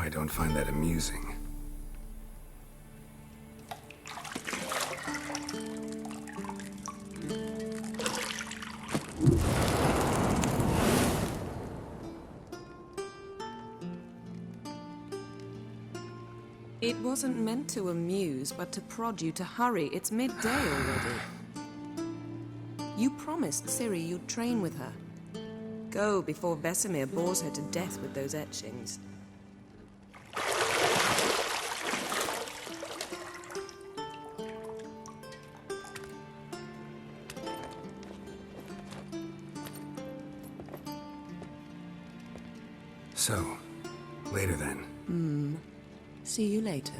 I don't find that amusing. It wasn't meant to amuse, but to prod you to hurry. It's midday already. You promised Ciri you'd train with her. Go before Vesemir bores her to death with those etchings. So, later then. See you later.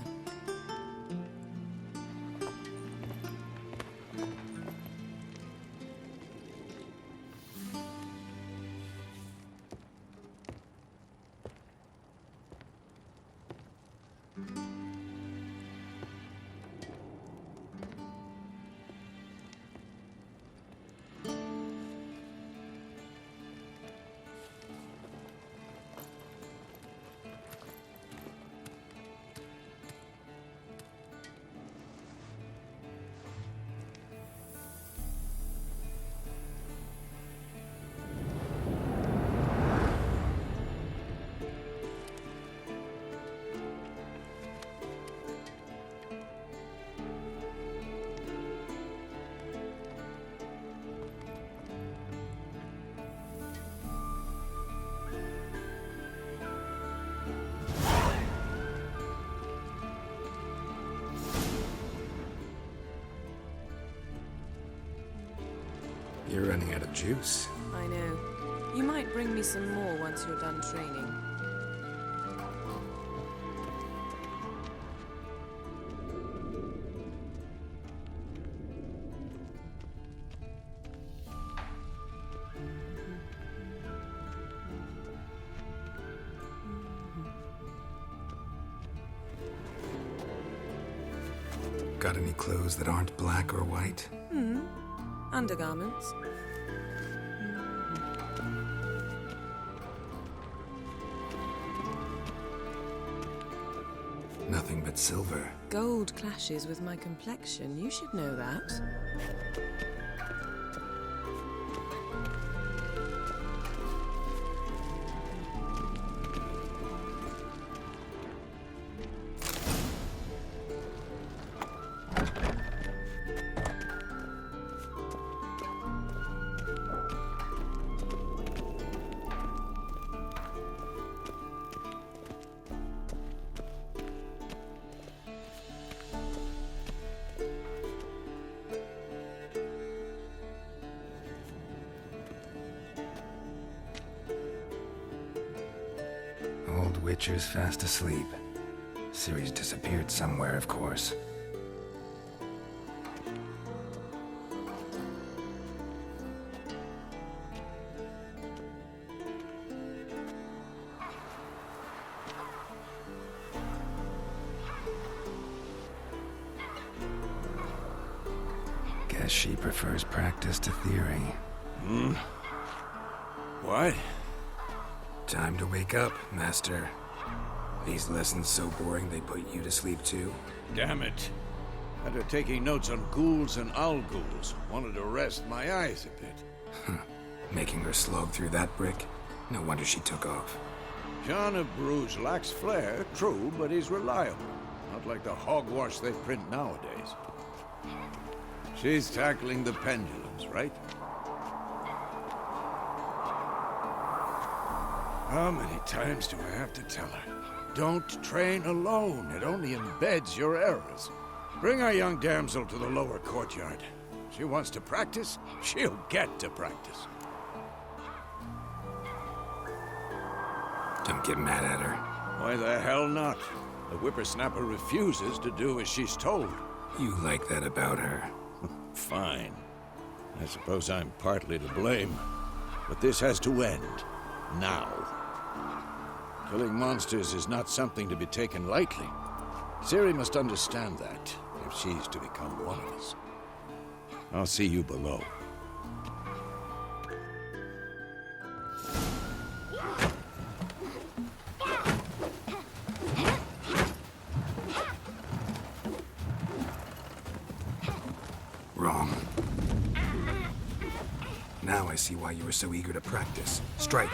You're running out of juice. I know. You might bring me some more once you're done training. Got any clothes that aren't black or white? Undergarments. Nothing but silver. Gold clashes with my complexion. You should know that. Old Witcher's fast asleep. Ciri's disappeared somewhere, of course. Guess she prefers practice to theory. What? Time to wake up, Master. These lessons so boring they put you to sleep too? Damn it. After taking notes on ghouls and owl ghouls, wanted to rest my eyes a bit. Making her slog through that brick? No wonder she took off. John of Bruges lacks flair, true, but he's reliable. Not like the hogwash they print nowadays. She's tackling the pendulums, right? How many times do I have to tell her? Don't train alone. It only embeds your errors. Bring our young damsel to the lower courtyard. She wants to practice, she'll get to practice. Don't get mad at her. Why the hell not? The whippersnapper refuses to do as she's told. You like that about her. Fine. I suppose I'm partly to blame. But this has to end. Now. Killing monsters is not something to be taken lightly. Ciri must understand that, if she's to become one of us. I'll see you below. Wrong. Now I see why you were so eager to practice. Strike.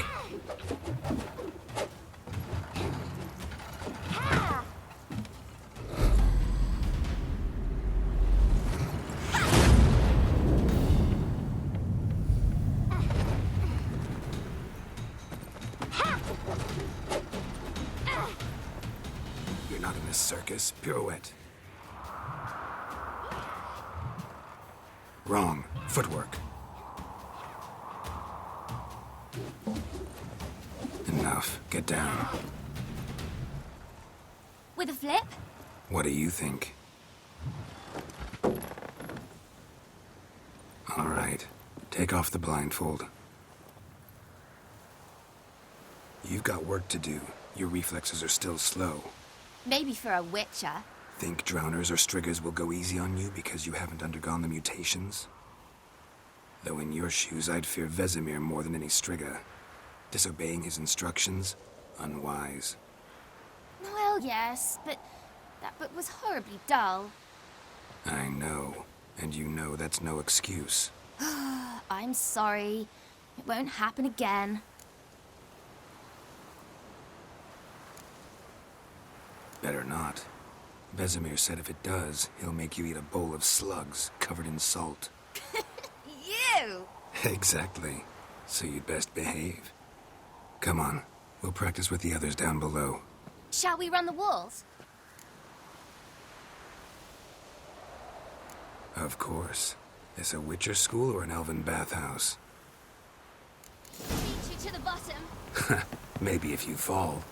You're not in this circus. Pirouette. Wrong. Footwork. Enough. Get down. With a flip? What do you think? All right. Take off the blindfold. You've got work to do. Your reflexes are still slow. Maybe for a witcher. Think drowners or striggers will go easy on you because you haven't undergone the mutations? Though in your shoes, I'd fear Vesemir more than any strigger. Disobeying his instructions? Unwise. Well, yes, but that book was horribly dull. I know. And you know that's no excuse. I'm sorry. It won't happen again. Better not. Vesemir said if it does, he'll make you eat a bowl of slugs covered in salt. You! Exactly. So you'd best behave. Come on. We'll practice with the others down below. Shall we run the walls? Of course. This a Witcher school or an elven bathhouse? Beat you to the bottom. Maybe if you fall.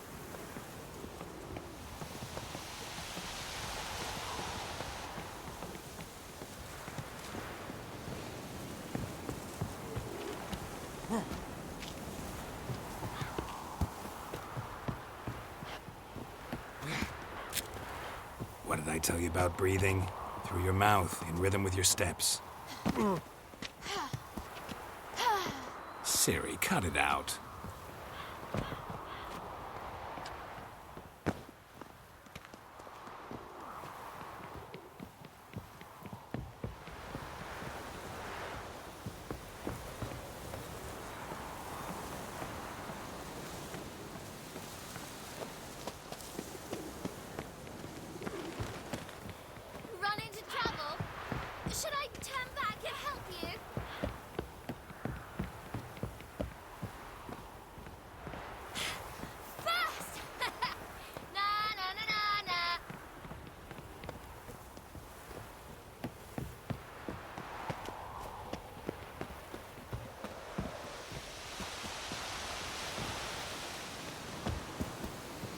What did I tell you about breathing? Through your mouth, in rhythm with your steps. Ciri, cut it out. Run into trouble? Should I turn back and help you? First! Na na na na na.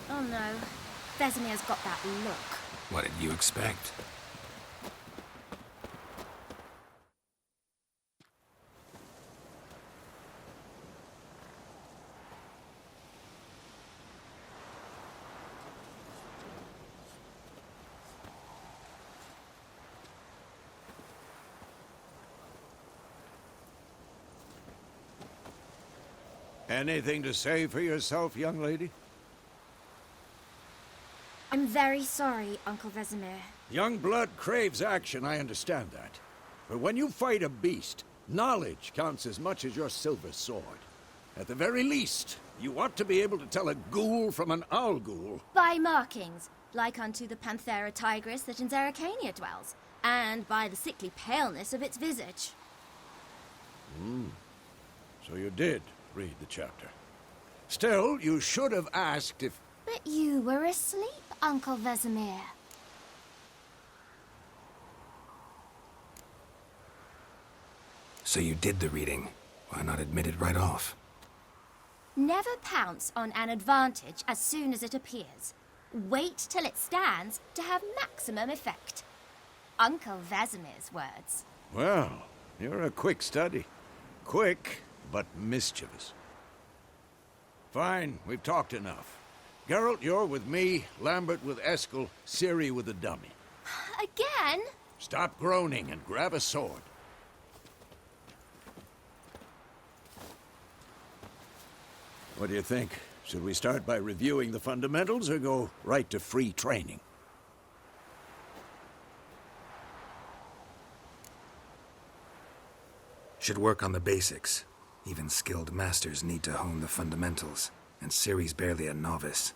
Oh no. Vesemir's got that look. What did you expect? Anything to say for yourself, young lady? I'm very sorry, Uncle Vesemir. Young blood craves action, I understand that. But when you fight a beast, knowledge counts as much as your silver sword. At the very least, you ought to be able to tell a ghoul from an owl ghoul. By markings, like unto the Panthera tigris that in Zerrikania dwells, and by the sickly paleness of its visage. So you did read the chapter. Still, you should have asked if... But you were asleep, Uncle Vesemir. So you did the reading. Why not admit it right off? Never pounce on an advantage as soon as it appears. Wait till it stands to have maximum effect. Uncle Vesemir's words. Well, you're a quick study. Quick, but mischievous. Fine, we've talked enough. Geralt, you're with me, Lambert with Eskel, Ciri with the dummy. Again? Stop groaning and grab a sword. What do you think? Should we start by reviewing the fundamentals or go right to free training? Should work on the basics. Even skilled masters need to hone the fundamentals, and Ciri's barely a novice.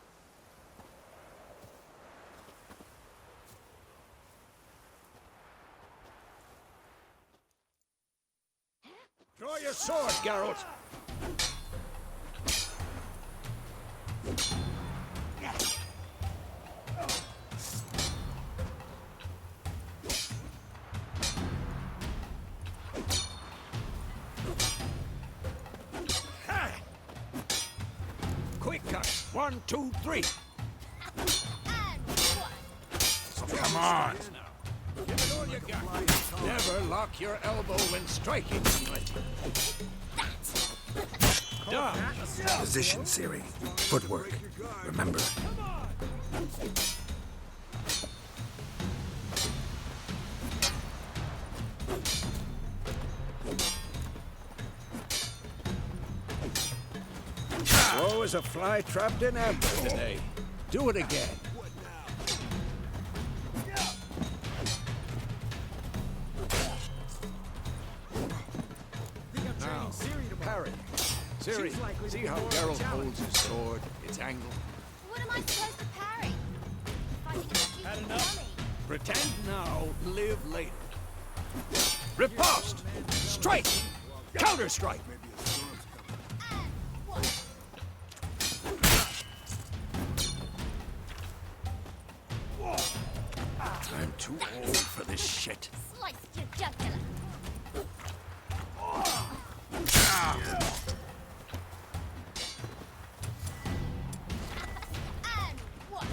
Draw your sword, Geralt! Quick cut! 1, 2, 3! Come on! Give it all you got. Never lock your elbow when striking. Done. Position, Ciri. Footwork. Remember. Woe is a fly trapped in amber today. Do it again. Now, parry. Ciri, see how Geralt holds his sword, its angle? What am I supposed to parry? Fighting a stupid dummy. Pretend now, live later. Riposte! Strike! Counter-strike! I'm too old for this shit. Slice your jugular. And one.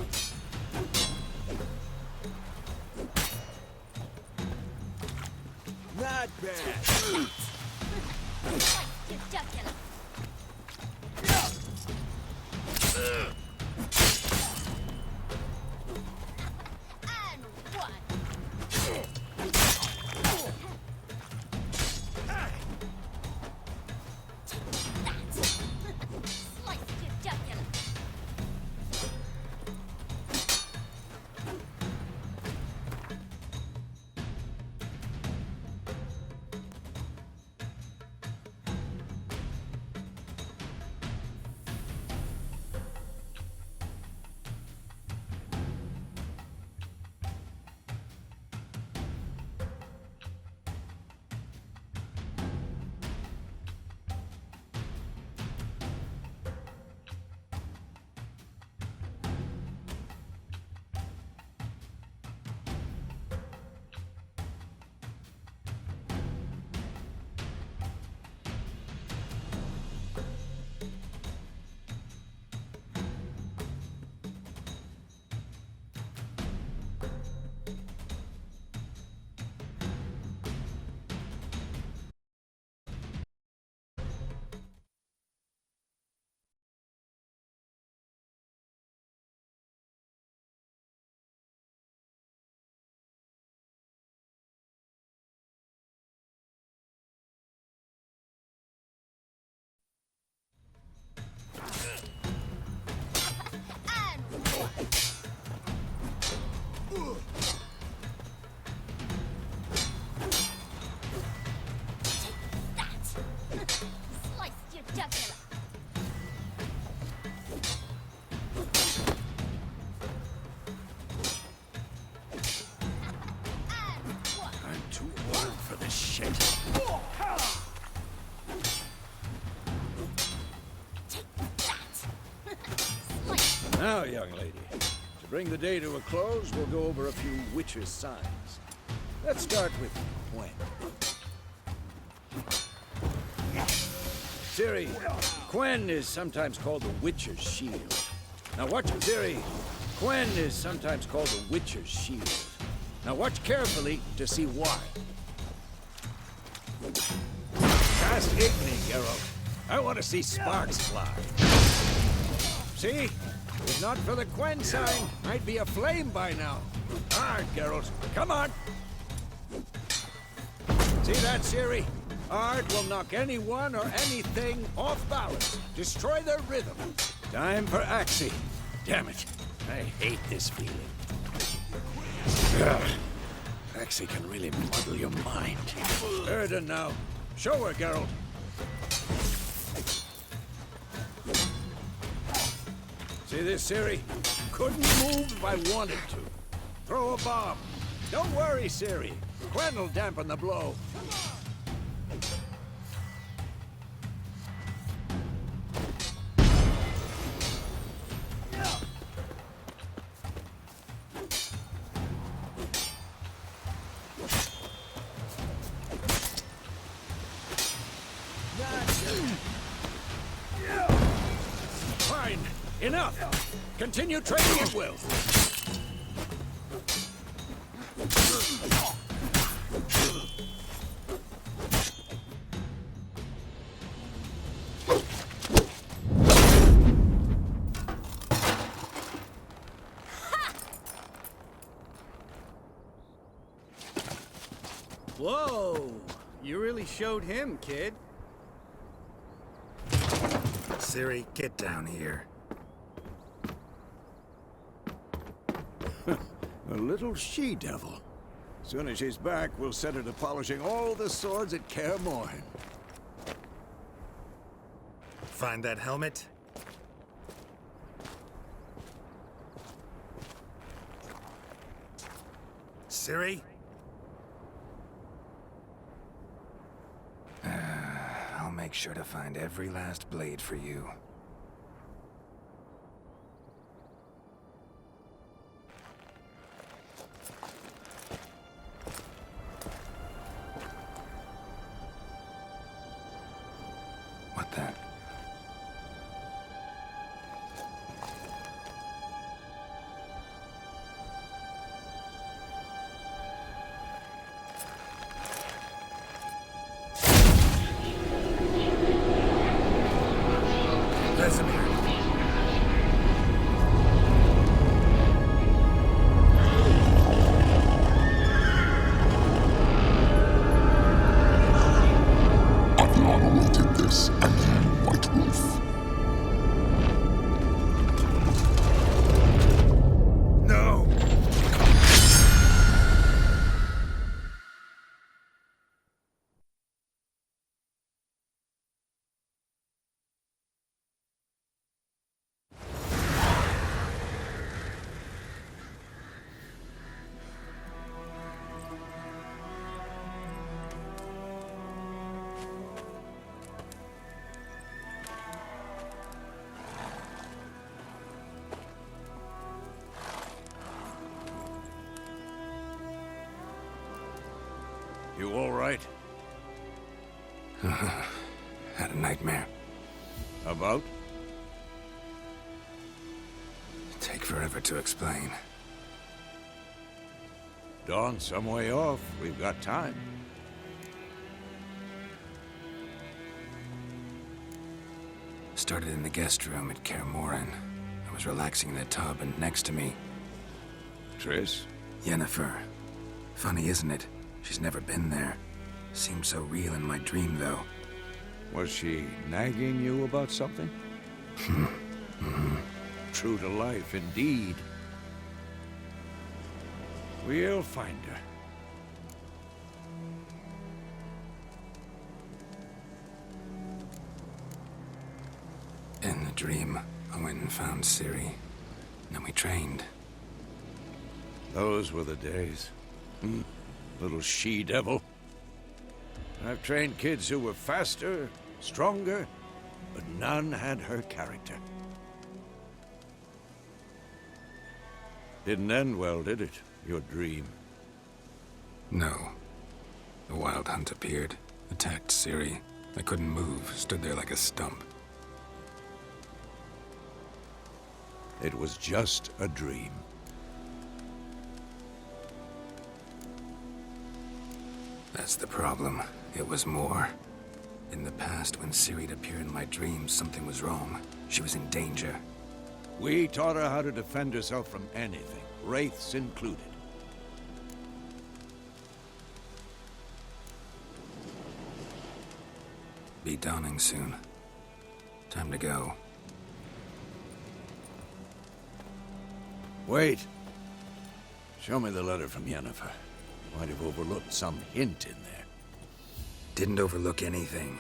Not bad. Slice your jugular. And one. Slice your jugular. Slice your jugular. And one. I'm too old for this shit. Slice. Now, young lady, to bring the day to a close, we'll go over a few Witcher's signs. Let's start with Gwen. Ciri, Gwen is sometimes called the Witcher's Shield. Now watch, Ciri, Gwen is sometimes called the Witcher's Shield. Now watch carefully to see why. Cast Igni, Geralt. I want to see sparks fly. See? If not for the Gwen sign, I'd be aflame by now. Hard, Geralt. Come on. See that, Ciri? Art will knock anyone or anything off balance. Destroy their rhythm. Time for Axii. Damn it. I hate this feeling. Ugh. Axii can really muddle your mind. Erden now. Show her, Geralt. See this, Ciri? Couldn't move if I wanted to. Throw a bomb. Don't worry, Ciri. Gwen will dampen the blow. Fine. Enough. Continue training at will. Whoa! You really showed him, kid. Ciri, get down here. A little she-devil. Soon as she's back, we'll set her to polishing all the swords at Kaer Morhen. Find that helmet? Ciri? I'll make sure to find every last blade for you. What the? Vesemir. I've long awaited this, and you, White Wolf. No! You all right? Had a nightmare. About? Take forever to explain. Dawn's some way off. We've got time. Started in the guest room at Kaer Morhen. I was relaxing in a tub, and next to me, Triss? Yennefer. Funny, isn't it? She's never been there. Seemed so real in my dream, though. Was she nagging you about something? True to life, indeed. We'll find her. In the dream, I went and found Ciri. Then we trained. Those were the days. Little she-devil. I've trained kids who were faster, stronger, but none had her character. Didn't end well, did it? Your dream. No. The Wild Hunt appeared, attacked Ciri. I couldn't move, stood there like a stump. It was just a dream. That's the problem. It was more. In the past, when Ciri'd appear in my dreams, something was wrong. She was in danger. We taught her how to defend herself from anything, wraiths included. Be dawning soon. Time to go. Wait. Show me the letter from Yennefer. Might have overlooked some hint in there. Didn't overlook anything.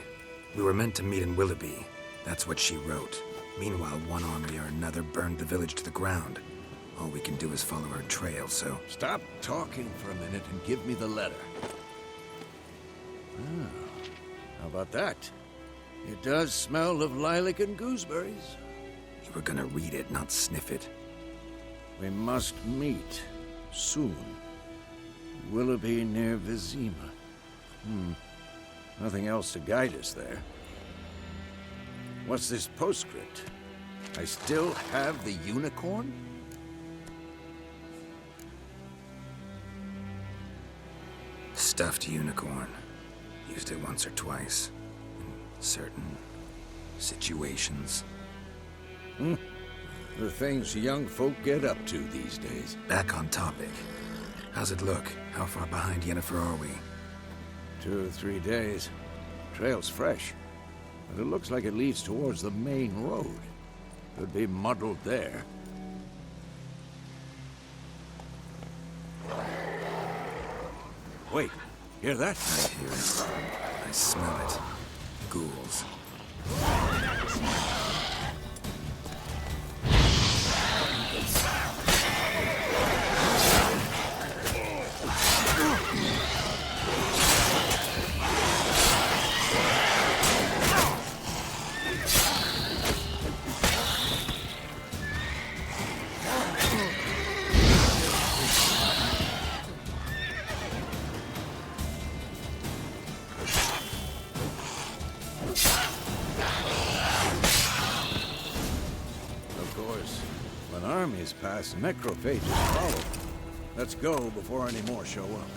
We were meant to meet in Willoughby. That's what she wrote. Meanwhile, one army or another burned the village to the ground. All we can do is follow her trail, so... Stop talking for a minute and give me the letter. Ah, how about that? It does smell of lilac and gooseberries. You were gonna read it, not sniff it. We must meet soon. Willoughby near Vizima. Nothing else to guide us there. What's this postscript? I still have the unicorn? Stuffed unicorn. Used it once or twice. In certain situations. The things young folk get up to these days. Back on topic. How's it look? How far behind Yennefer are we? 2 or 3 days. Trail's fresh, but it looks like it leads towards the main road. Could be muddled there. Wait, hear that? I hear it. I smell it. Ghouls. Armies pass, necrophages follow. Let's go before any more show up.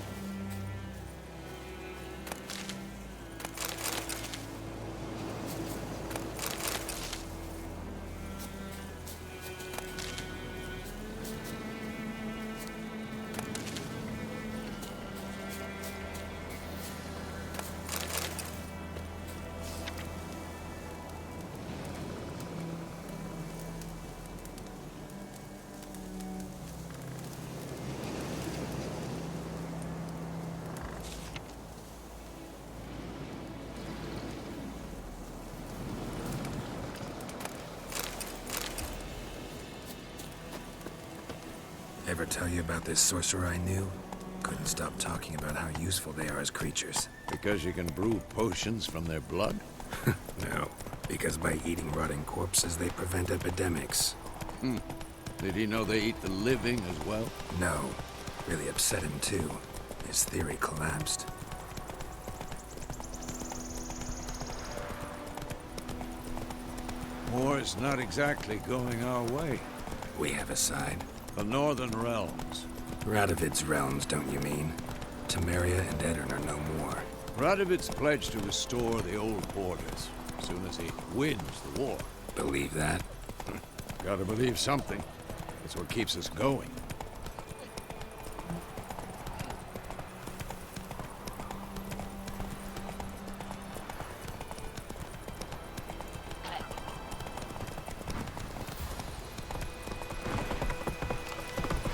Ever tell you about this sorcerer I knew? Couldn't stop talking about how useful they are as creatures. Because you can brew potions from their blood? No, because by eating rotting corpses, they prevent epidemics. Did he know they eat the living as well? No. Really upset him, too. His theory collapsed. War's not exactly going our way. We have a side. The Northern Realms. Radovid's realms, don't you mean? Temeria and Edirn are no more. Radovid's pledged to restore the old borders as soon as he wins the war. Believe that? Gotta believe something. It's what keeps us going.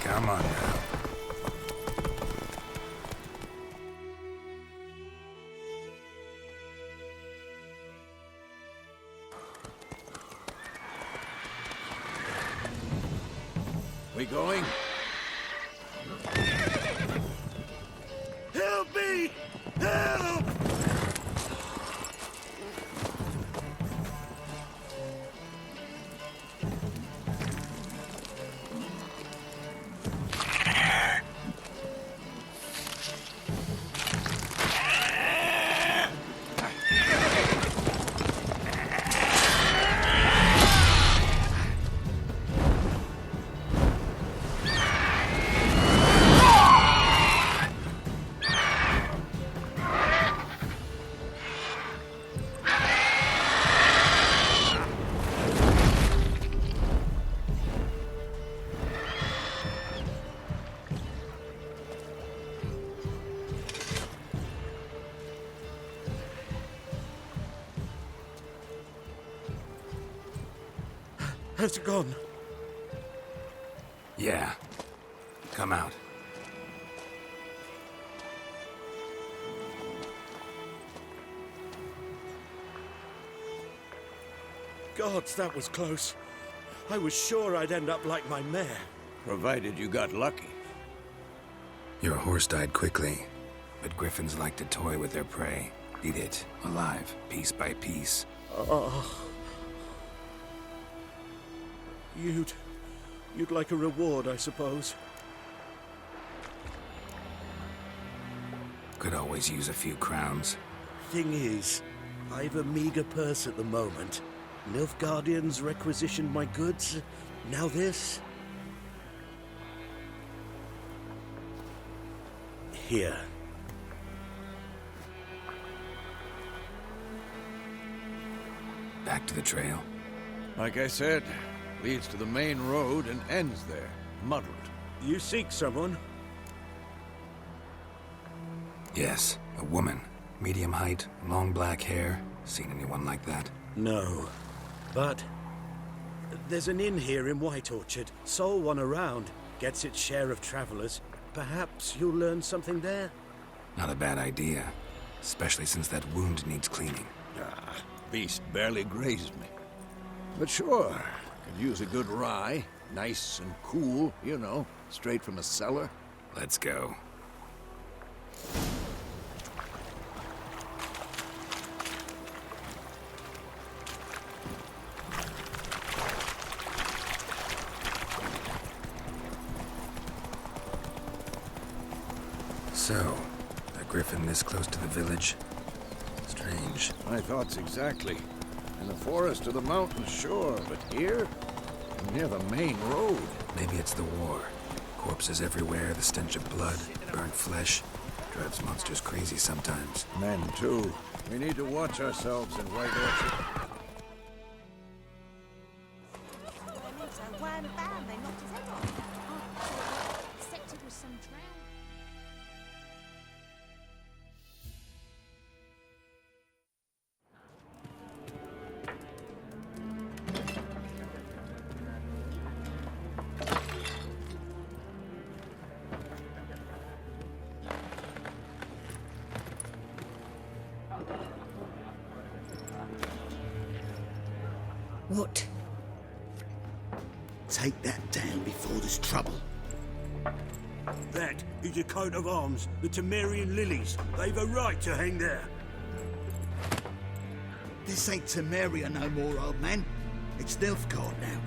Come on now. We going? Help me! Help! Has it gone? Yeah. Come out. Gods, that was close. I was sure I'd end up like my mare. Provided you got lucky. Your horse died quickly, but griffins like to toy with their prey. Eat it, alive, piece by piece. Oh. You'd like a reward, I suppose. Could always use a few crowns. Thing is, I've a meager purse at the moment. Nilfgaardians requisitioned my goods. Now this. Here. Back to the trail. Like I said, leads to the main road and ends there, muddled. You seek someone? Yes, a woman. Medium height, long black hair. Seen anyone like that? No. But there's an inn here in White Orchard. Sole one around. Gets its share of travelers. Perhaps you'll learn something there? Not a bad idea. Especially since that wound needs cleaning. Ah, beast barely grazed me. But sure, could use a good rye. Nice and cool, you know, straight from a cellar. Let's go. So, a griffin this close to the village? Strange. My thoughts exactly. In the forest or the mountains, sure, but here? Near the main road. Maybe it's the war. Corpses everywhere, the stench of blood, burnt flesh. Drives monsters crazy sometimes. Men, too. We need to watch ourselves in White Orchard. Except it was some drown. What? Take that down before there's trouble. That is a coat of arms, the Temerian lilies. They've a right to hang there. This ain't Temeria no more, old man. It's Nilfgaard now.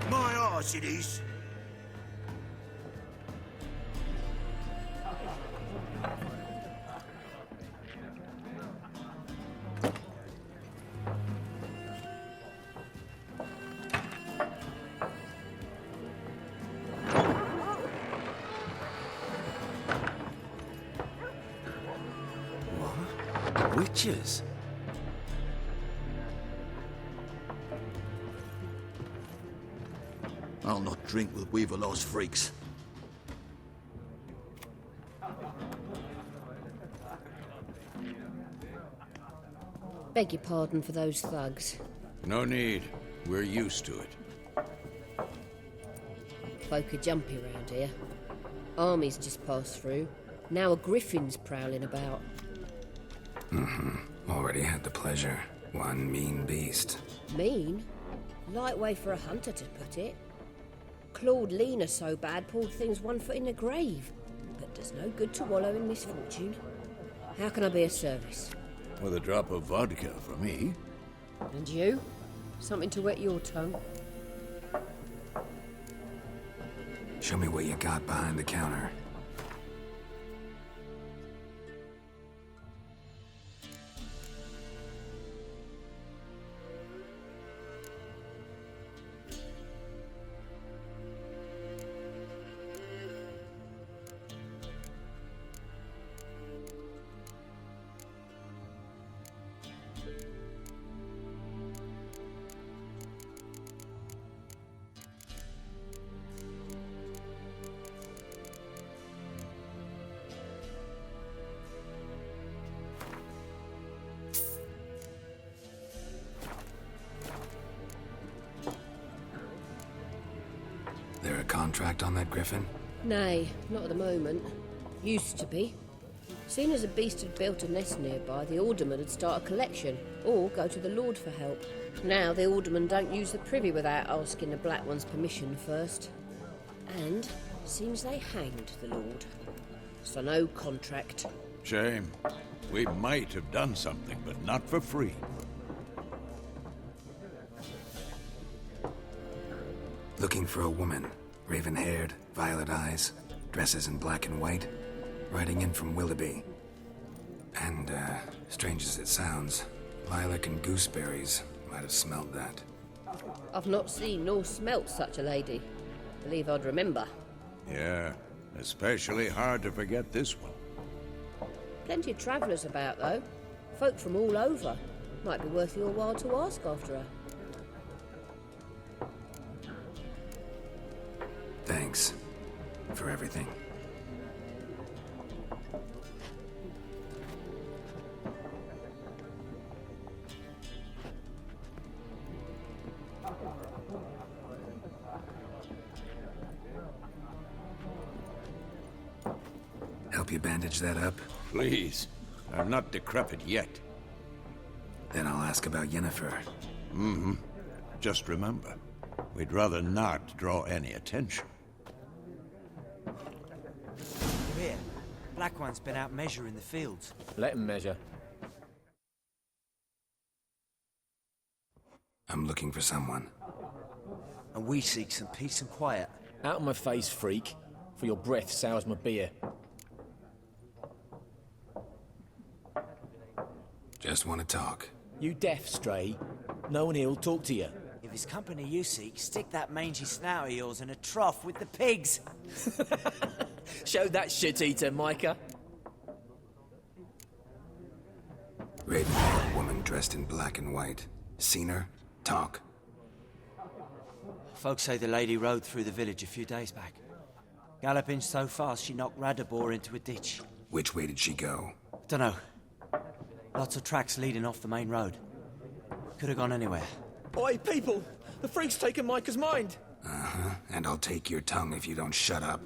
My arse it is. Witches? I'll not drink with Weaverlaw's freaks. Beg your pardon for those thugs. No need. We're used to it. Folk are jumpy round here. Armies just passed through. Now a griffin's prowling about. Already had the pleasure. One mean beast. Mean? Light way for a hunter to put it. Clawed Lena so bad, pulled things 1 foot in the grave. But does no good to wallow in misfortune. How can I be of service? With a drop of vodka for me. And you? Something to wet your tongue? Show me what you got behind the counter. There a contract on that griffin? Nay, not at the moment. Used to be. Soon as a beast had built a nest nearby, the alderman would start a collection, or go to the Lord for help. Now the aldermen don't use the privy without asking the Black One's permission first. And seems they hanged the Lord. So no contract. Shame. We might have done something, but not for free. Looking for a woman. Raven-haired, violet eyes, dresses in black and white. Riding in from Willoughby. And, strange as it sounds, lilac and gooseberries might have smelled that. I've not seen nor smelt such a lady. Believe I'd remember. Yeah, especially hard to forget this one. Plenty of travellers about, though. Folk from all over. Might be worth your while to ask after her. Thanks for everything. Help you bandage that up? Please. I'm not decrepit yet. Then I'll ask about Yennefer. Mm-hmm. Just remember, we'd rather not draw any attention. Here, Black One's been out measuring the fields. Let him measure. I'm looking for someone. And we seek some peace and quiet. Out of my face, freak. For your breath sours my beer. Just want to talk. You deaf, Stray? No one here'll talk to you. If it's company you seek, stick that mangy snout of yours in a trough with the pigs. Show that shit-eater, Micah. Raven-haired woman dressed in black and white. Seen her? Talk. Folks say the lady rode through the village a few days back. Galloping so fast she knocked Radabor into a ditch. Which way did she go? Dunno. Lots of tracks leading off the main road. Could have gone anywhere. Oi, people! The freak's taken Micah's mind! Uh-huh. And I'll take your tongue if you don't shut up.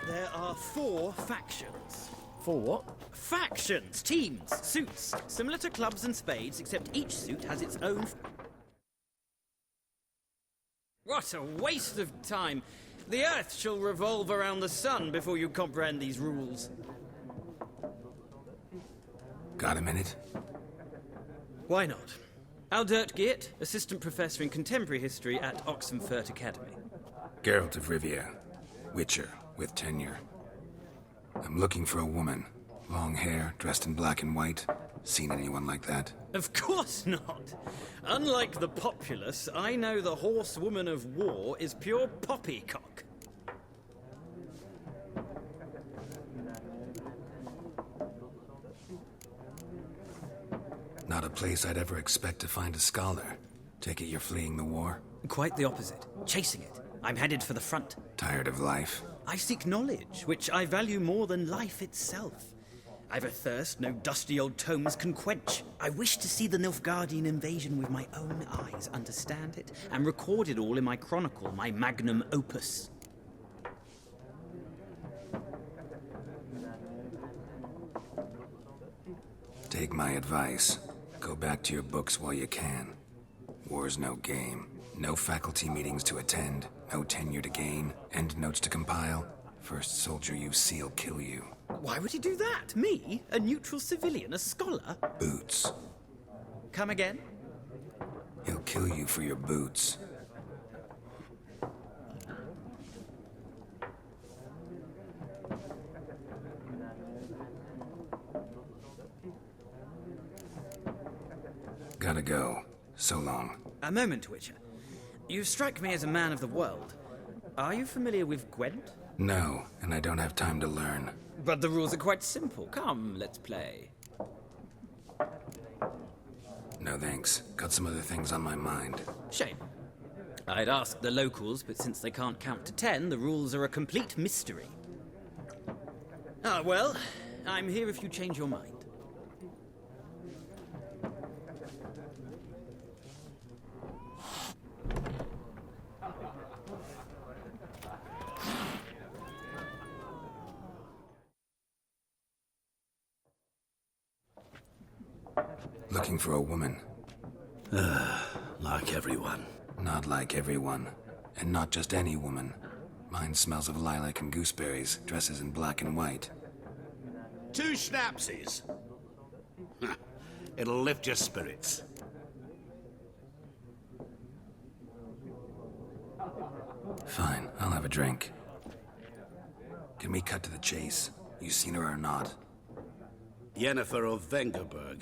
There are 4 factions. For what? Factions, teams, suits, similar to clubs and spades, except each suit has its own... What a waste of time! The Earth shall revolve around the sun before you comprehend these rules. Got a minute? Why not? Aldert Geert, Assistant Professor in Contemporary History at Oxenfurt Academy. Geralt of Rivia. Witcher, with tenure. I'm looking for a woman. Long hair, dressed in black and white. Seen anyone like that? Of course not! Unlike the populace, I know the horsewoman of war is pure poppycock. Not a place I'd ever expect to find a scholar. Take it you're fleeing the war? Quite the opposite. Chasing it. I'm headed for the front. Tired of life? I seek knowledge, which I value more than life itself. I've a thirst no dusty old tomes can quench. I wish to see the Nilfgaardian invasion with my own eyes, understand it, and record it all in my chronicle, my magnum opus. Take my advice. Go back to your books while you can. War's no game. No faculty meetings to attend. No tenure to gain. Endnotes to compile. First soldier you see will kill you. Why would he do that? Me? A neutral civilian? A scholar? Boots. Come again? He'll kill you for your boots. Gotta go. So long. A moment, Witcher. You strike me as a man of the world. Are you familiar with Gwent? No, and I don't have time to learn. But the rules are quite simple. Come, let's play. No thanks. Got some other things on my mind. Shame. I'd ask the locals, but since they can't count to 10, the rules are a complete mystery. Ah, well, I'm here if you change your mind. Looking for a woman. Like everyone. Not like everyone. And not just any woman. Mine smells of lilac and gooseberries, dresses in black and white. 2 schnapsies. It'll lift your spirits. Fine, I'll have a drink. Can we cut to the chase? You seen her or not? Yennefer of Vengerberg.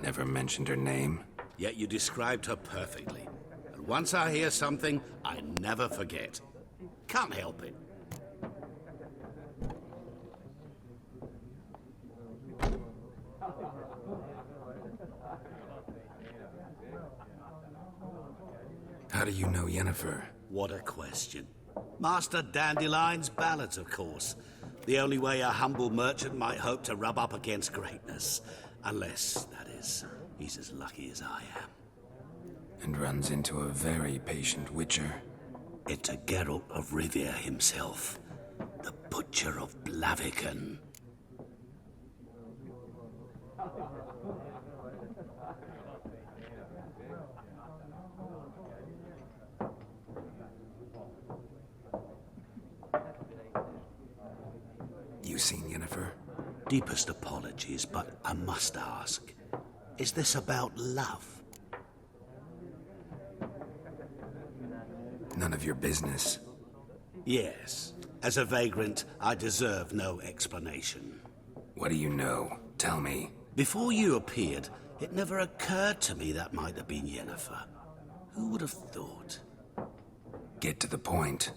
Never mentioned her name. Yet you described her perfectly. And once I hear something, I never forget. Can't help it. How do you know Yennefer? What a question. Master Dandelion's ballads, of course. The only way a humble merchant might hope to rub up against greatness. Unless, that is, he's as lucky as I am. And runs into a very patient witcher. It's a Geralt of Rivia himself. The Butcher of Blaviken. You seen Yennefer? Deepest apologies, but I must ask. Is this about love? None of your business. Yes. As a vagrant, I deserve no explanation. What do you know? Tell me. Before you appeared, it never occurred to me that might have been Yennefer. Who would have thought? Get to the point.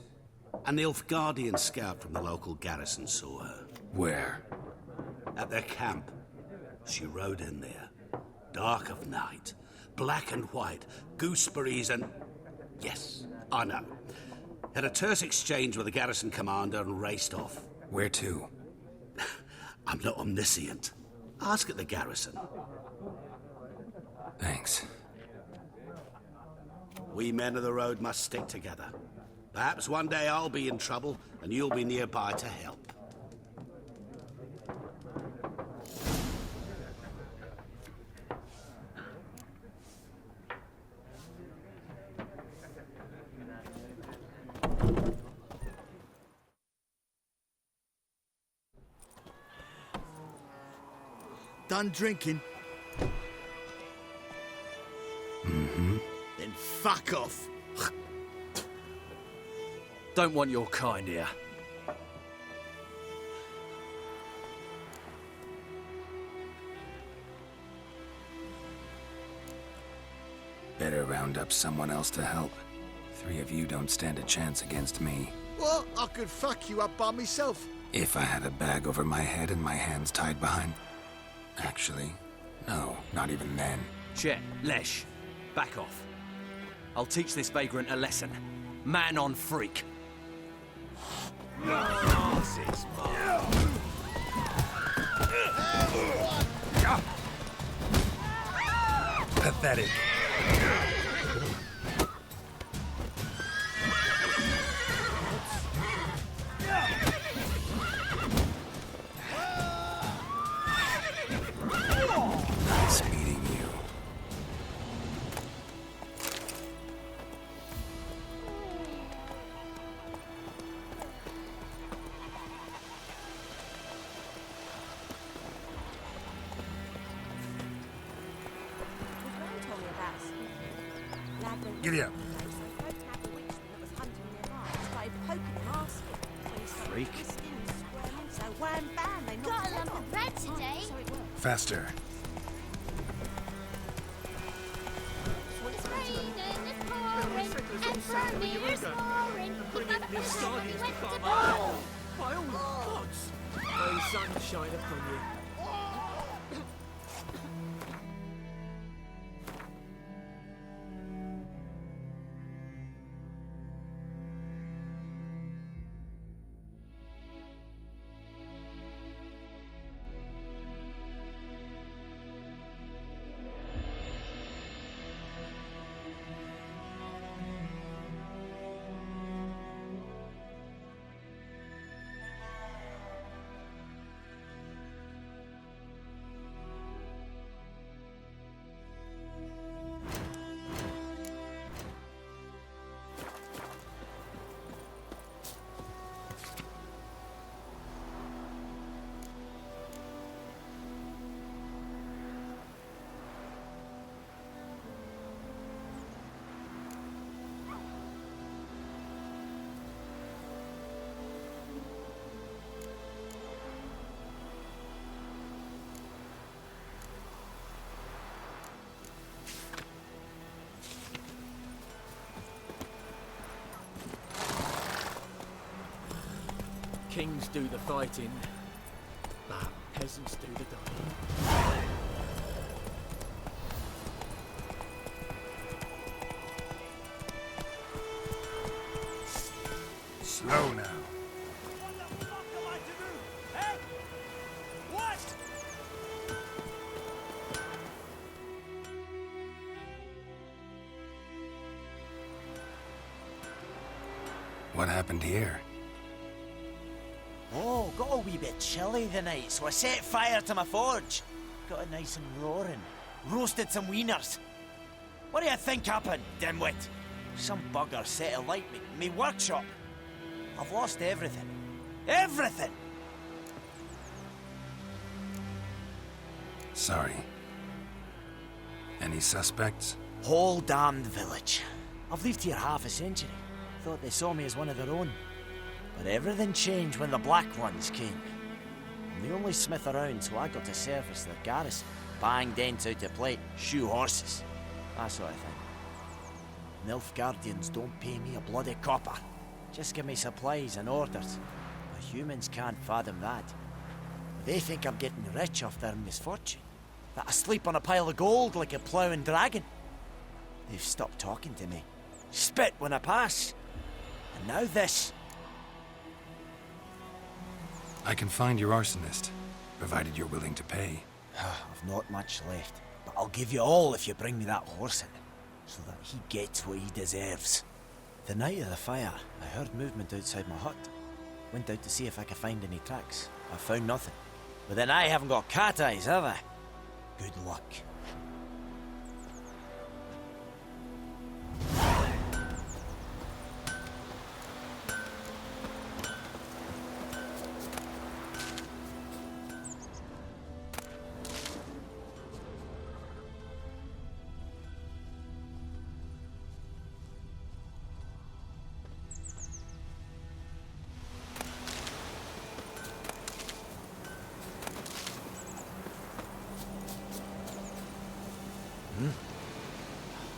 An Nilfgaardian scout from the local garrison saw her. Where? At their camp. She rode in there. Dark of night. Black and white. Gooseberries and... Yes, I know. Had a terse exchange with the garrison commander and raced off. Where to? I'm not omniscient. Ask at the garrison. Thanks. We men of the road must stick together. Perhaps one day I'll be in trouble and you'll be nearby to help. Done drinking? Mm-hmm. Then fuck off. Don't want your kind here. Better round up someone else to help. 3 of you don't stand a chance against me. What? I could fuck you up by myself. If I had a bag over my head and my hands tied behind... Actually, no, not even then. Chet, Lesh, back off. I'll teach this vagrant a lesson. Man on freak. Pathetic. Nice meeting you. Giddy up. Freak. Got a lump of bread today. Faster. It's raining, it's pouring, and Vermeer's pouring. He got up when he went to ball. By all gods! May sunshine upon you. kings do the fighting, but peasants do the dying. Slow now. What happened here? Oh, got a wee bit chilly the night, so I set fire to my forge. Got it nice and roaring. Roasted some wieners. What do you think happened, dimwit? Some bugger set alight me workshop. I've lost everything. Everything! Sorry. Any suspects? Whole damned village. I've lived here half a century. Thought they saw me as one of their own. But everything changed when the Black Ones came. I'm the only smith around, so I got to service their garrison. Bang dents out to plate, shoe horses. That sort of thing. Nilfgaardians don't pay me a bloody copper. Just give me supplies and orders. But humans can't fathom that. They think I'm getting rich off their misfortune. That I sleep on a pile of gold like a ploughing dragon. They've stopped talking to me. Spit when I pass. And now this. I can find your arsonist, provided you're willing to pay. I've not much left, but I'll give you all if you bring me that horse in, so that he gets what he deserves. The night of the fire, I heard movement outside my hut. Went out to see if I could find any tracks. I found nothing. But then I haven't got cat eyes, have I? Good luck.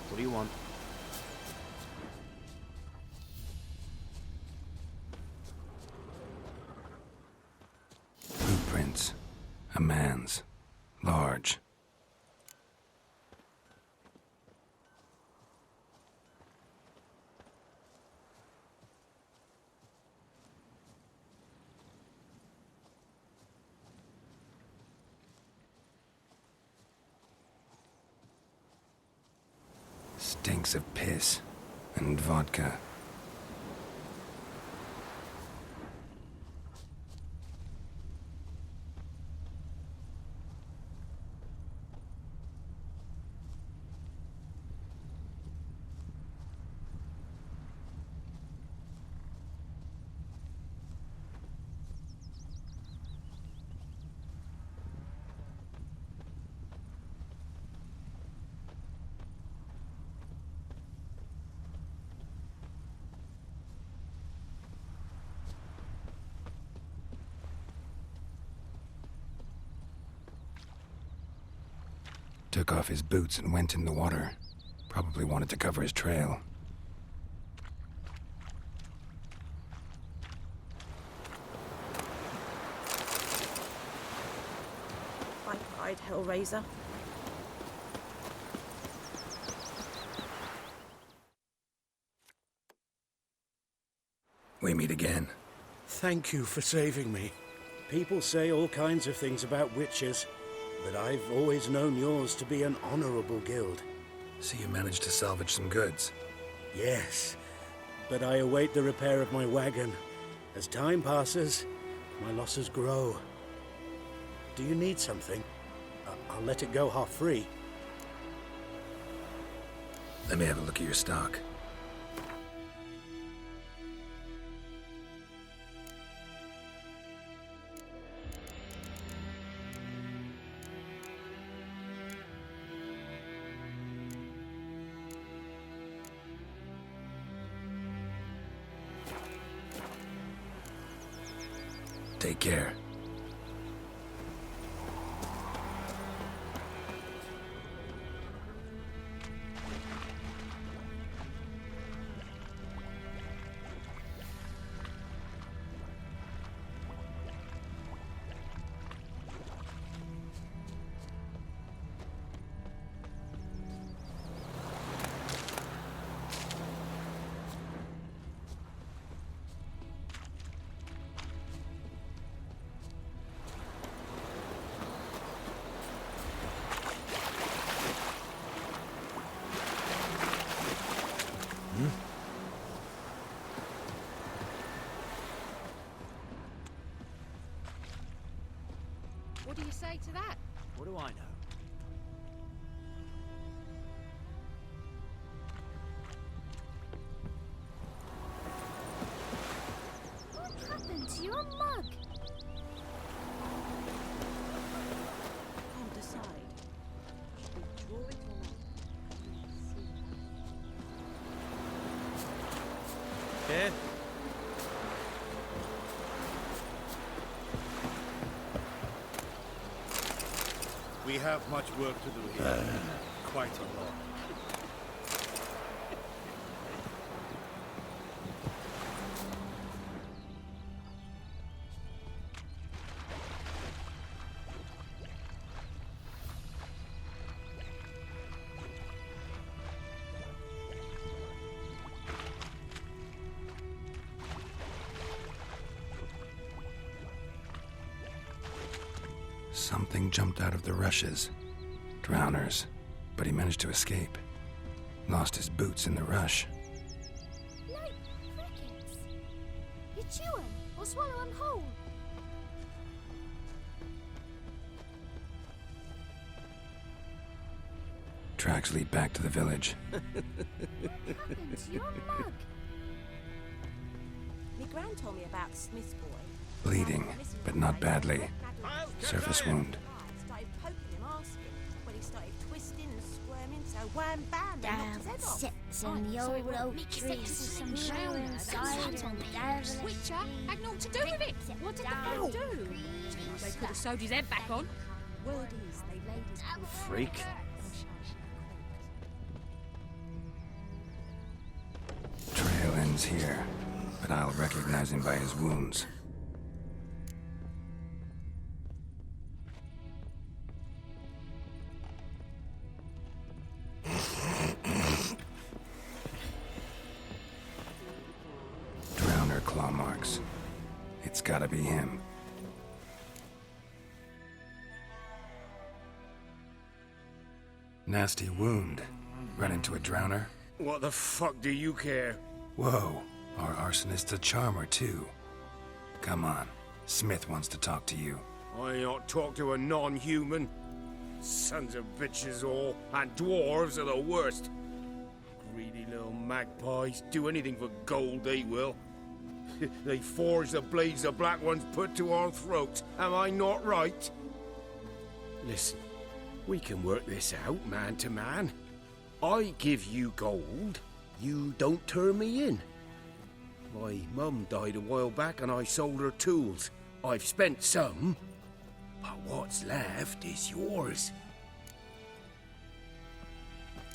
What do you want? Blueprints. A man's. Large. Stinks of piss and vodka. Took off his boots and went in the water. Probably wanted to cover his trail. I cried, Hellraiser. We meet again. Thank you for saving me. People say all kinds of things about witches, but I've always known yours to be an honorable guild. So you managed to salvage some goods? Yes, but I await the repair of my wagon. As time passes, my losses grow. Do you need something? I'll let it go half-free. Let me have a look at your stock. Take care. What do you say to that? What do I know? What happened to your mug? Can't decide. Should we draw it or not? Here. We have much work to do here. Quite a lot. Something jumped out of the rushes. Drowners. But he managed to escape. Lost his boots in the rush. Like crickets. You chew 'em or swallow 'em whole. Tracks lead back to the village. What happened to your mug? My gran told me about Smith's boy. Bleeding, but not badly. Surface wound. Started poking him, asking. When he started twisting and squirming, so wham bam, they knocked his head off. Sits in the old oak tree, some shell inside and the devil. Witcher had naught to do with it. What did the folk do? They could have sewed his head back on. Word is they laid his Freak. Trail ends here, but I'll recognize him by his wounds. Drowner claw marks. It's gotta be him. Nasty wound. Run into a drowner? What the fuck do you care? Whoa, our arsonist's a charmer too. Come on, Smith wants to talk to you. I ain't ought to talk to a non-human. Sons of bitches all, and dwarves are the worst. Greedy little magpies, do anything for gold they will. They forge the blades the black ones put to our throats, am I not right? Listen, we can work this out man to man. I give you gold, you don't turn me in. My mum died a while back and I sold her tools. I've spent some, but what's left is yours.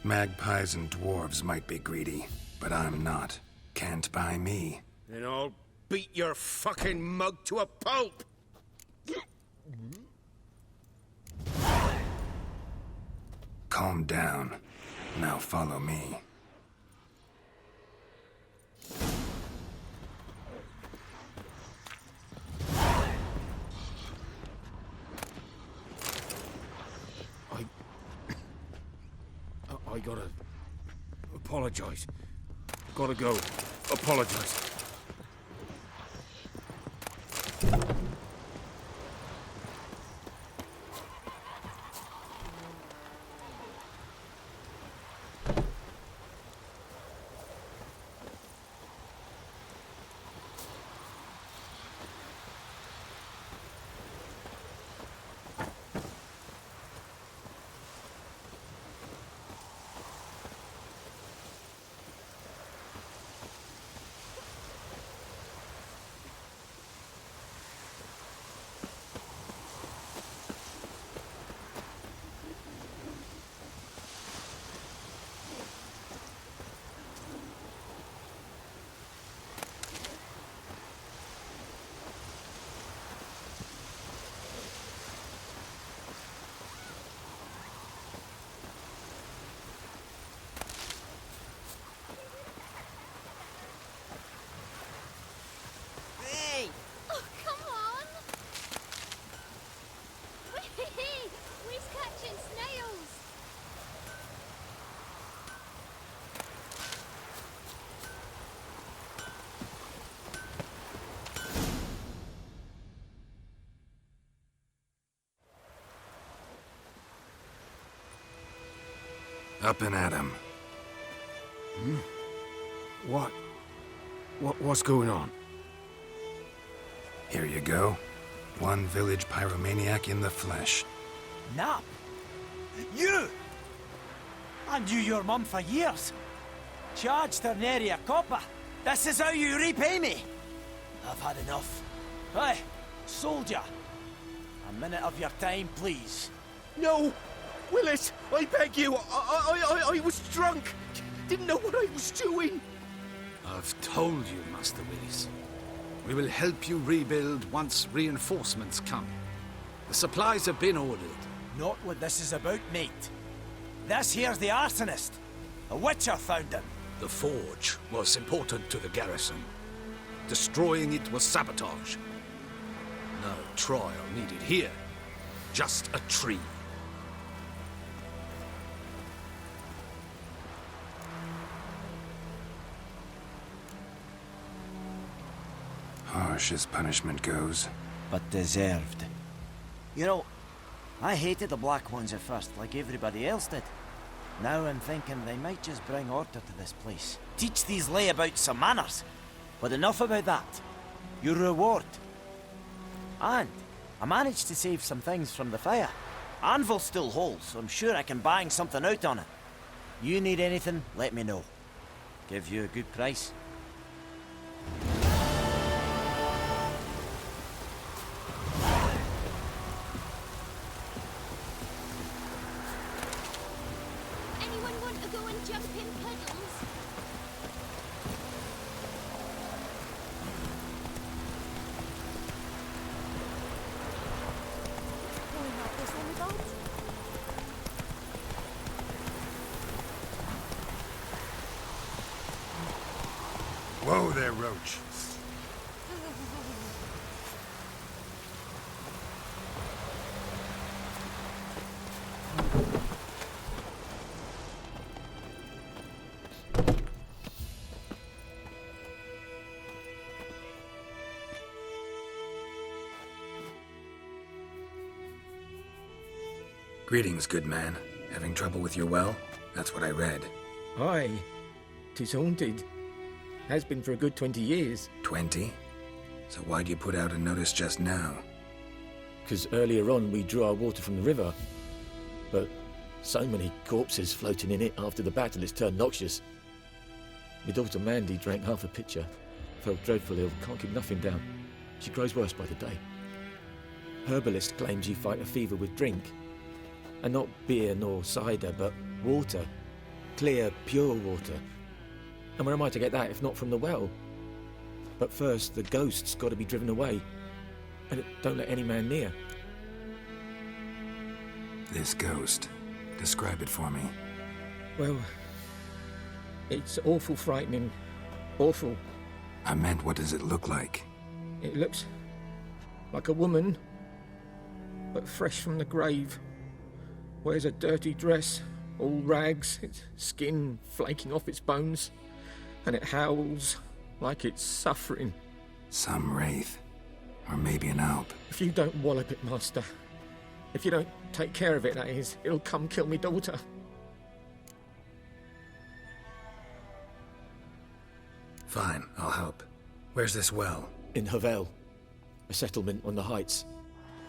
Magpies and dwarves might be greedy, but I'm not. Can't buy me. Then I'll beat your fucking mug to a pulp! Calm down. Now follow me. I gotta apologize. Gotta go. Apologize. Up and at 'em. What's going on? Here you go. One village pyromaniac in the flesh. Nap? You! I knew your mum for years. Charged her nary a copper. This is how you repay me. I've had enough. Hey, soldier. A minute of your time, please. No! Willis, I beg you. I was drunk. Didn't know what I was doing. I've told you, Master Willis. We will help you rebuild once reinforcements come. The supplies have been ordered. Not what this is about, mate. This here's the arsonist. A witcher found him. The forge was important to the garrison. Destroying it was sabotage. No trial needed here. Just a tree. Harsh as punishment goes. But deserved. You know, I hated the Black Ones at first, like everybody else did. Now I'm thinking they might just bring order to this place. Teach these layabouts some manners. But enough about that. Your reward. And I managed to save some things from the fire. Anvil still holds, so I'm sure I can bang something out on it. You need anything, let me know. Give you a good price. Anyone want to go and jump in puddles? Going up this on the boat? Whoa there, Roach. Greetings, good man. Having trouble with your well? That's what I read. Aye. 'Tis haunted. Has been for a good 20 years. 20? So why'd you put out a notice just now? 'Cause earlier on we drew our water from the river. But so many corpses floating in it after the battle it's turned noxious. My daughter Mandy drank half a pitcher. Felt dreadful ill, can't keep nothing down. She grows worse by the day. Herbalist claims you fight a fever with drink. And not beer nor cider, but water. Clear, pure water. And where am I to get that if not from the well? But first, the ghost's got to be driven away. And it don't let any man near. This ghost. Describe it for me. Well, it's awful frightening. Awful. I meant, what does it look like? It looks like a woman, but fresh from the grave. Wears a dirty dress, all rags, its skin flaking off its bones, and it howls like it's suffering. Some wraith. Or maybe an alp. If you don't wallop it, Master, if you don't take care of it, that is, it'll come kill me daughter. Fine, I'll help. Where's this well? In Havel, a settlement on the heights.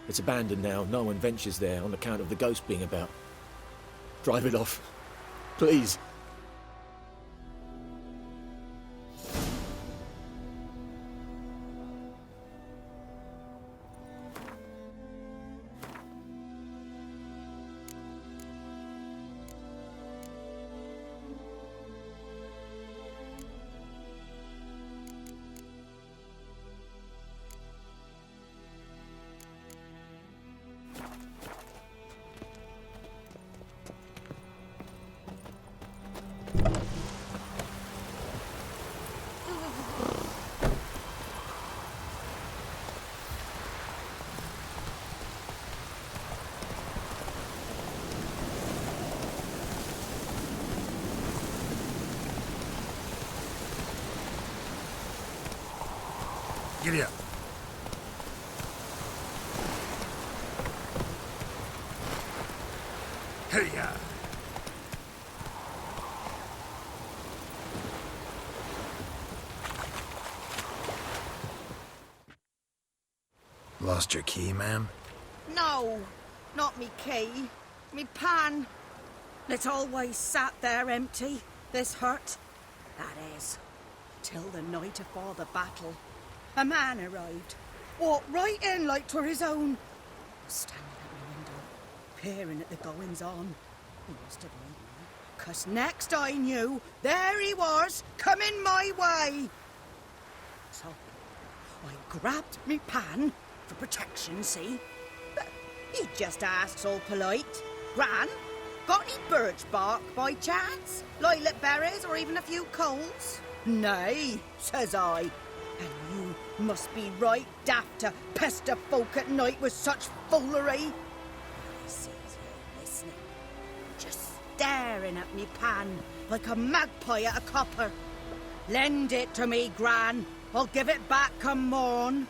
It's abandoned now. No one ventures there on account of the ghost being about. Drive it off. Please. Giddy up. Hey-ya! Lost your key, ma'am? No, not me key. Me pan. It always sat there empty, this hut. That is, till the night afore the battle. A man arrived, walked right in like 'twere his own. Standing at my window, peering at the goings-on. He must have known me, 'cause next I knew, there he was, coming my way. So, I grabbed me pan, for protection, see? But he just asks all polite, Gran, got any birch bark by chance? Lilac berries or even a few coals? Nay, says I. And you must be right daft to pester folk at night with such foolery. I sees you listening, just staring at me pan like a magpie at a copper. Lend it to me, Gran. I'll give it back come morn.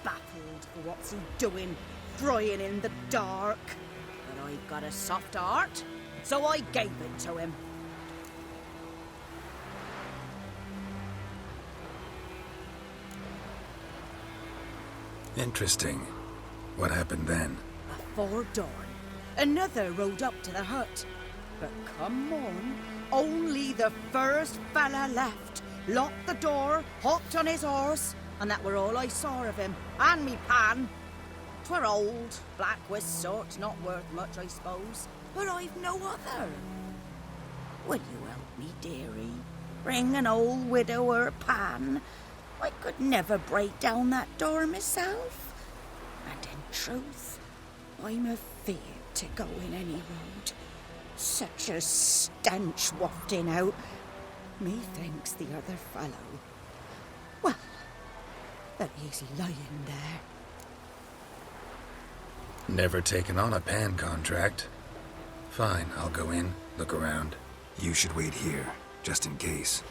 Baffled for what's he doing, frying in the dark. But I've got a soft heart, so I gave it to him. Interesting. What happened then? Afore dawn, another rode up to the hut. But come on, only the first fella left. Locked the door, hopped on his horse, and that were all I saw of him. And me pan. 'Twere old, black with sort, not worth much, I suppose. But I've no other. Will you help me, dearie? Bring an old widower pan. I could never break down that door myself. And in truth, I'm afeard to go in any road. Such a stench wafting out. Methinks the other fellow. Well, that he's lying there. Never taken on a pan contract. Fine, I'll go in, look around. You should wait here, just in case.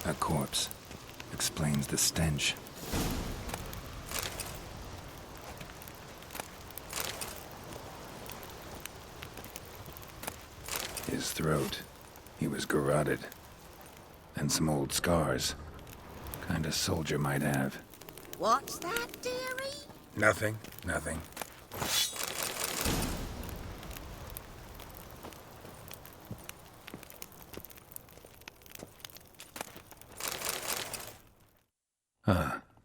A corpse. Explains the stench. His throat. He was garroted. And some old scars. Kind of soldier might have. What's that, dearie? Nothing. Nothing.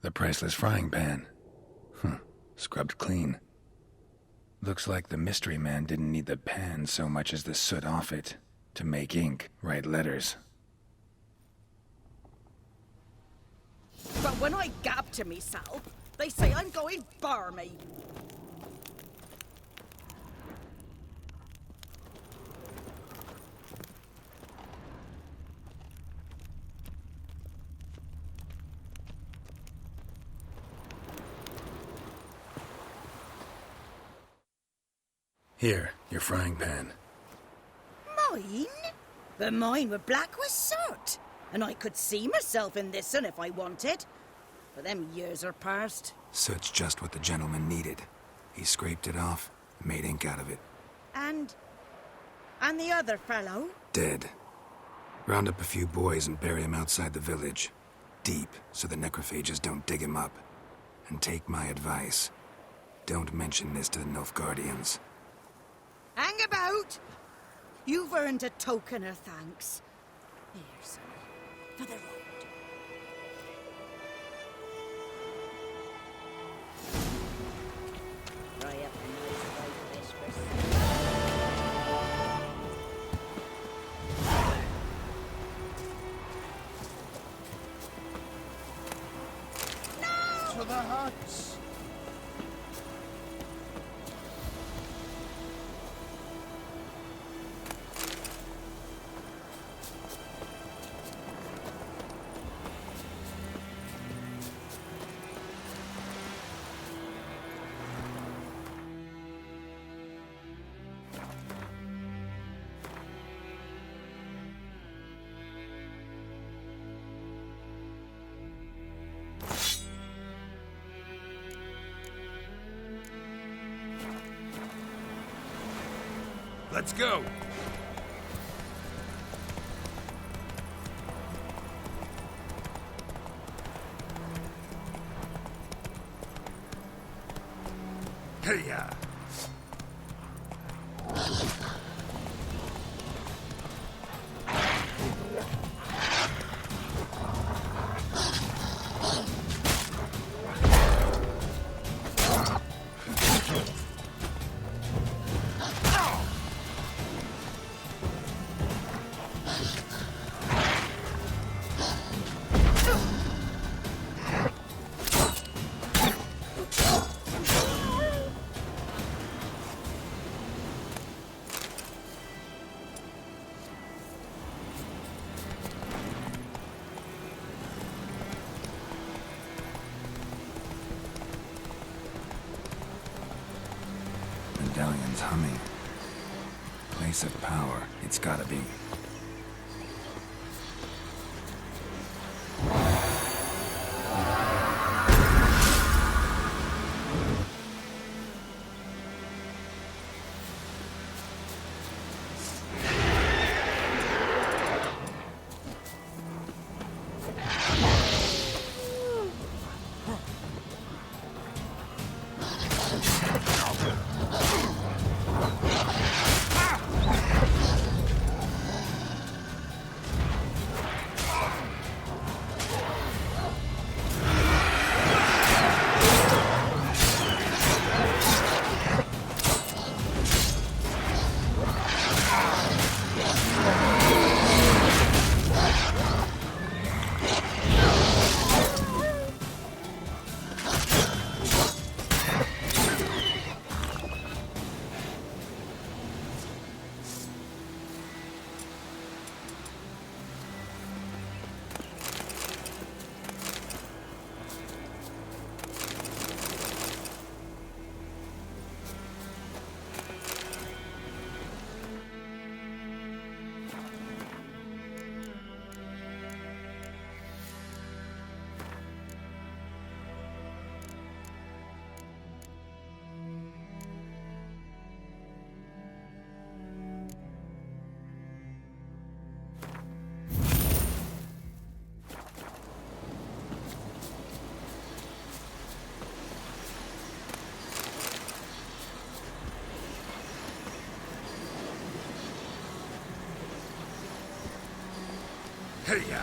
The priceless frying pan. Scrubbed clean. Looks like the mystery man didn't need the pan so much as the soot off it to make ink, write letters. But when I gab to myself, they say I'm going barmy. Here, your frying pan. Mine? But mine were black with soot. And I could see myself in this one if I wanted. But them years are past. Soot's just what the gentleman needed. He scraped it off, made ink out of it. And the other fellow? Dead. Round up a few boys and bury him outside the village. Deep, so the necrophages don't dig him up. And take my advice. Don't mention this to the Nilfgaardians. Hang about! You've earned a token of thanks. Here, son, for the road. Dry up a nice white mistress. To the huts! Let's go! Hey-ya! Medallion's humming. Place of power, it's gotta be. Hey-ya!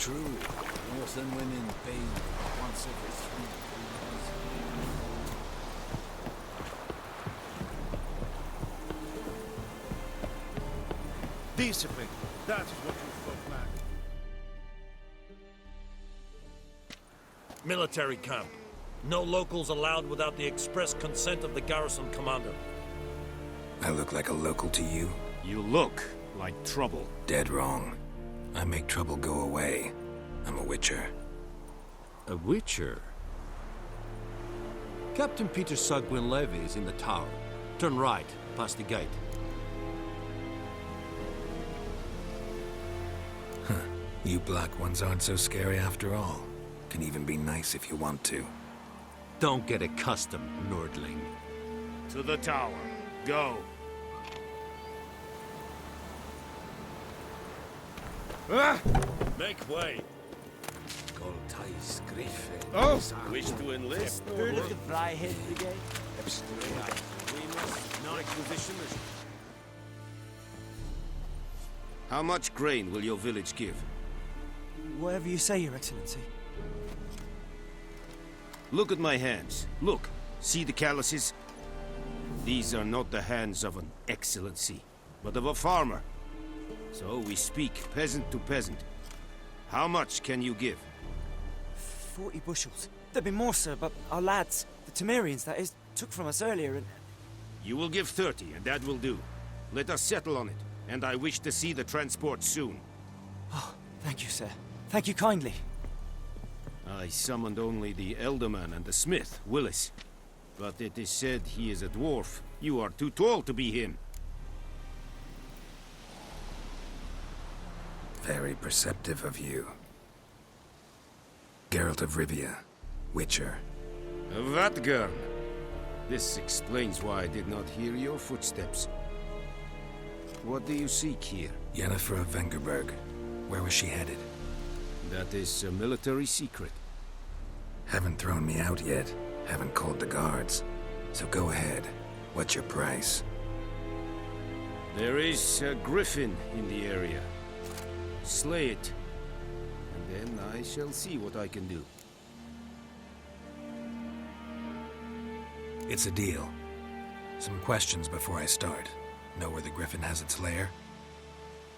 true. Northern women bathe once every 3 years. Discipline. That is what you folk lack. Military camp. No locals allowed without the express consent of the garrison commander. I look like a local to you? You look like trouble. Dead wrong. I make trouble go away. I'm a witcher. A witcher? Captain Peter Sugwin Levy is in the tower. Turn right, past the gate. You black ones aren't so scary after all. Can even be nice if you want to. Don't get accustomed, Nordling. To the tower. Go. Make way. Goltais Griffin. Oh! Wish to enlist? Heard of the Fryhead Brigade? How much grain will your village give? Whatever you say, Your Excellency. Look at my hands. Look. See the calluses? These are not the hands of an excellency, but of a farmer. So we speak peasant to peasant. How much can you give? 40 bushels. There'd be more, sir, but our lads, the Temerians, that is, took from us earlier and... You will give 30, and that will do. Let us settle on it, and I wish to see the transport soon. Oh, thank you, sir. Thank you kindly. I summoned only the Elderman and the smith, Willis. But it is said he is a dwarf. You are too tall to be him. Very perceptive of you. Geralt of Rivia, Witcher. Vatgern. This explains why I did not hear your footsteps. What do you seek here? Yennefer of Vengerberg. Where was she headed? That is a military secret. Haven't thrown me out yet. Haven't called the guards. So go ahead. What's your price? There is a griffin in the area. Slay it. And then I shall see what I can do. It's a deal. Some questions before I start. Know where the griffin has its lair?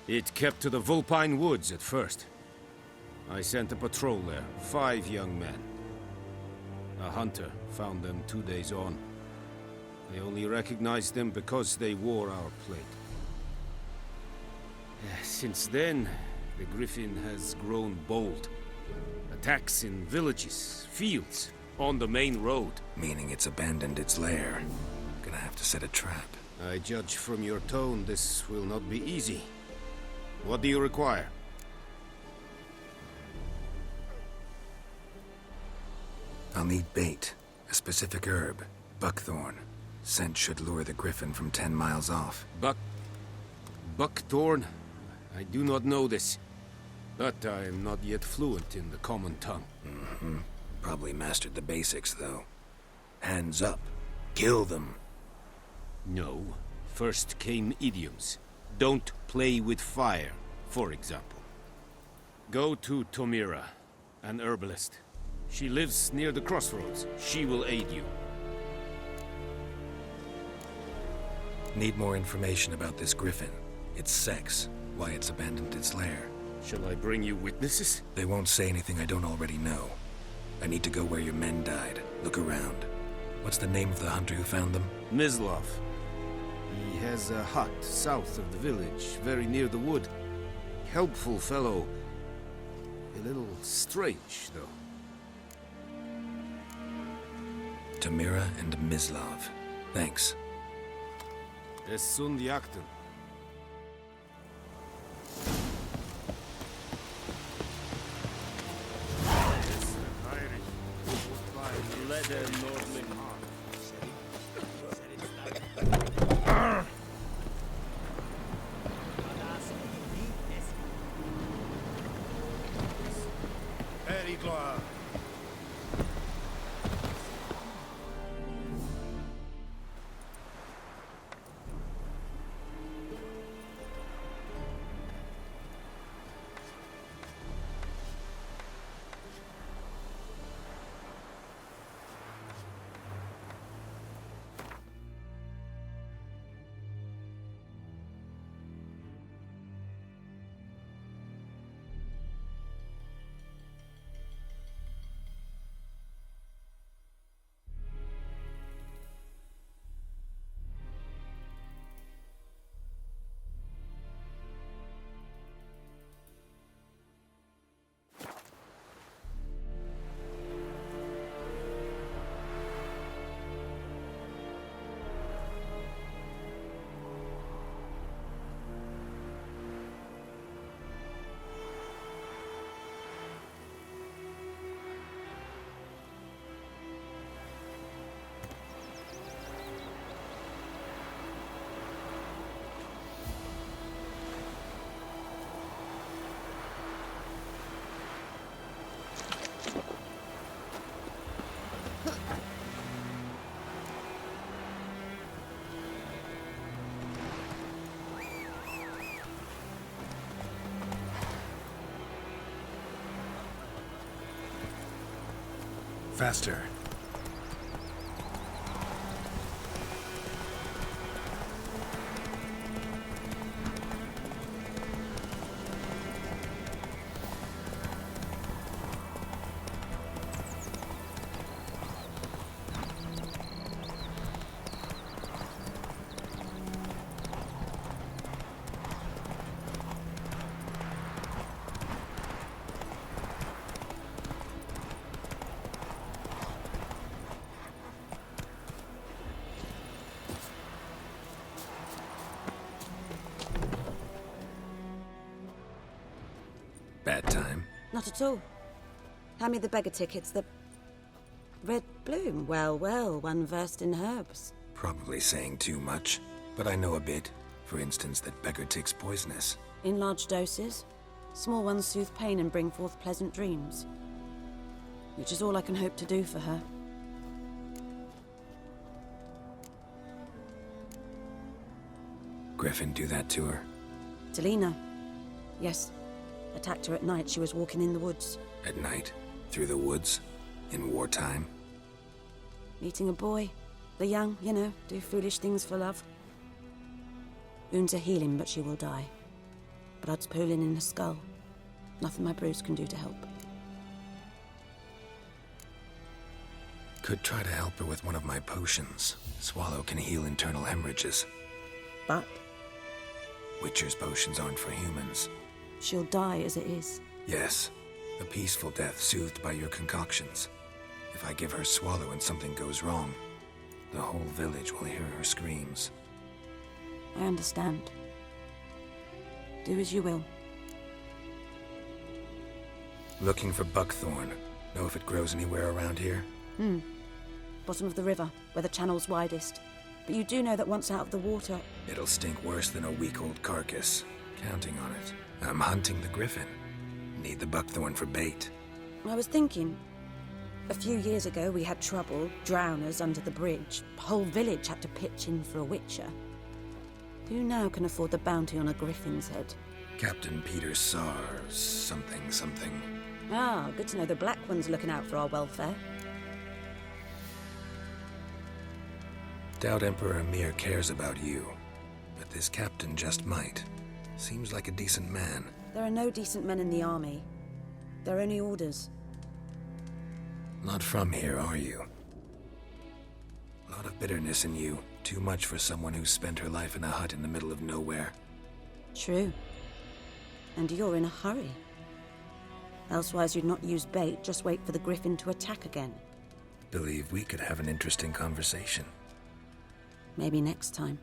It kept to the Vulpine Woods at first. I sent a patrol there, 5 young men. A hunter found them 2 days on. I only recognized them because they wore our plate. Since then, the griffin has grown bold. Attacks in villages, fields, on the main road. Meaning it's abandoned its lair. Gonna have to set a trap. I judge from your tone this will not be easy. What do you require? I'll need bait. A specific herb. Buckthorn. Scent should lure the griffin from 10 miles off. Buckthorn? I do not know this. But I am not yet fluent in the common tongue. Mm-hmm. Probably mastered the basics, though. Hands up. Kill them. No. First came idioms. Don't play with fire, for example. Go to Tomira, an herbalist. She lives near the crossroads. She will aid you. Need more information about this griffin. Its sex, why it's abandoned its lair. Shall I bring you witnesses? They won't say anything I don't already know. I need to go where your men died. Look around. What's the name of the hunter who found them? Mislav. He has a hut south of the village, very near the wood. Helpful fellow. A little strange, though. Tamira and Mislav. Thanks. Es sunt jakten. Faster. Bad time. Not at all. Hand me the beggar tickets, the... Red bloom. Well, well, one versed in herbs. Probably saying too much, but I know a bit. For instance, that beggar tick's poisonous. In large doses. Small ones soothe pain and bring forth pleasant dreams. Which is all I can hope to do for her. Griffin do that to her? To Lena. Yes. Attacked her at night. She was walking in the woods. At night? Through the woods? In wartime? Meeting a boy. The young, you know, do foolish things for love. Wounds are healing, but she will die. Blood's pooling in her skull. Nothing my brews can do to help. Could try to help her with one of my potions. Swallow can heal internal hemorrhages. But? Witcher's potions aren't for humans. She'll die as it is. Yes. A peaceful death soothed by your concoctions. If I give her Swallow and something goes wrong, the whole village will hear her screams. I understand. Do as you will. Looking for buckthorn. Know if it grows anywhere around here? Bottom of the river, where the channel's widest. But you do know that once out of the water... It'll stink worse than a week-old carcass. Counting on it. I'm hunting the griffin. Need the buckthorn for bait. I was thinking... A few years ago we had trouble, drowners under the bridge. The whole village had to pitch in for a witcher. Who now can afford the bounty on a griffin's head? Captain Peter Sars, something. Ah, good to know the Black One's looking out for our welfare. Doubt Emperor Emir cares about you. But this captain just might. Seems like a decent man. There are no decent men in the army. There are only orders. Not from here, are you? A lot of bitterness in you. Too much for someone who spent her life in a hut in the middle of nowhere. True. And you're in a hurry. Elsewise you'd not use bait, just wait for the griffin to attack again. Believe we could have an interesting conversation. Maybe next time.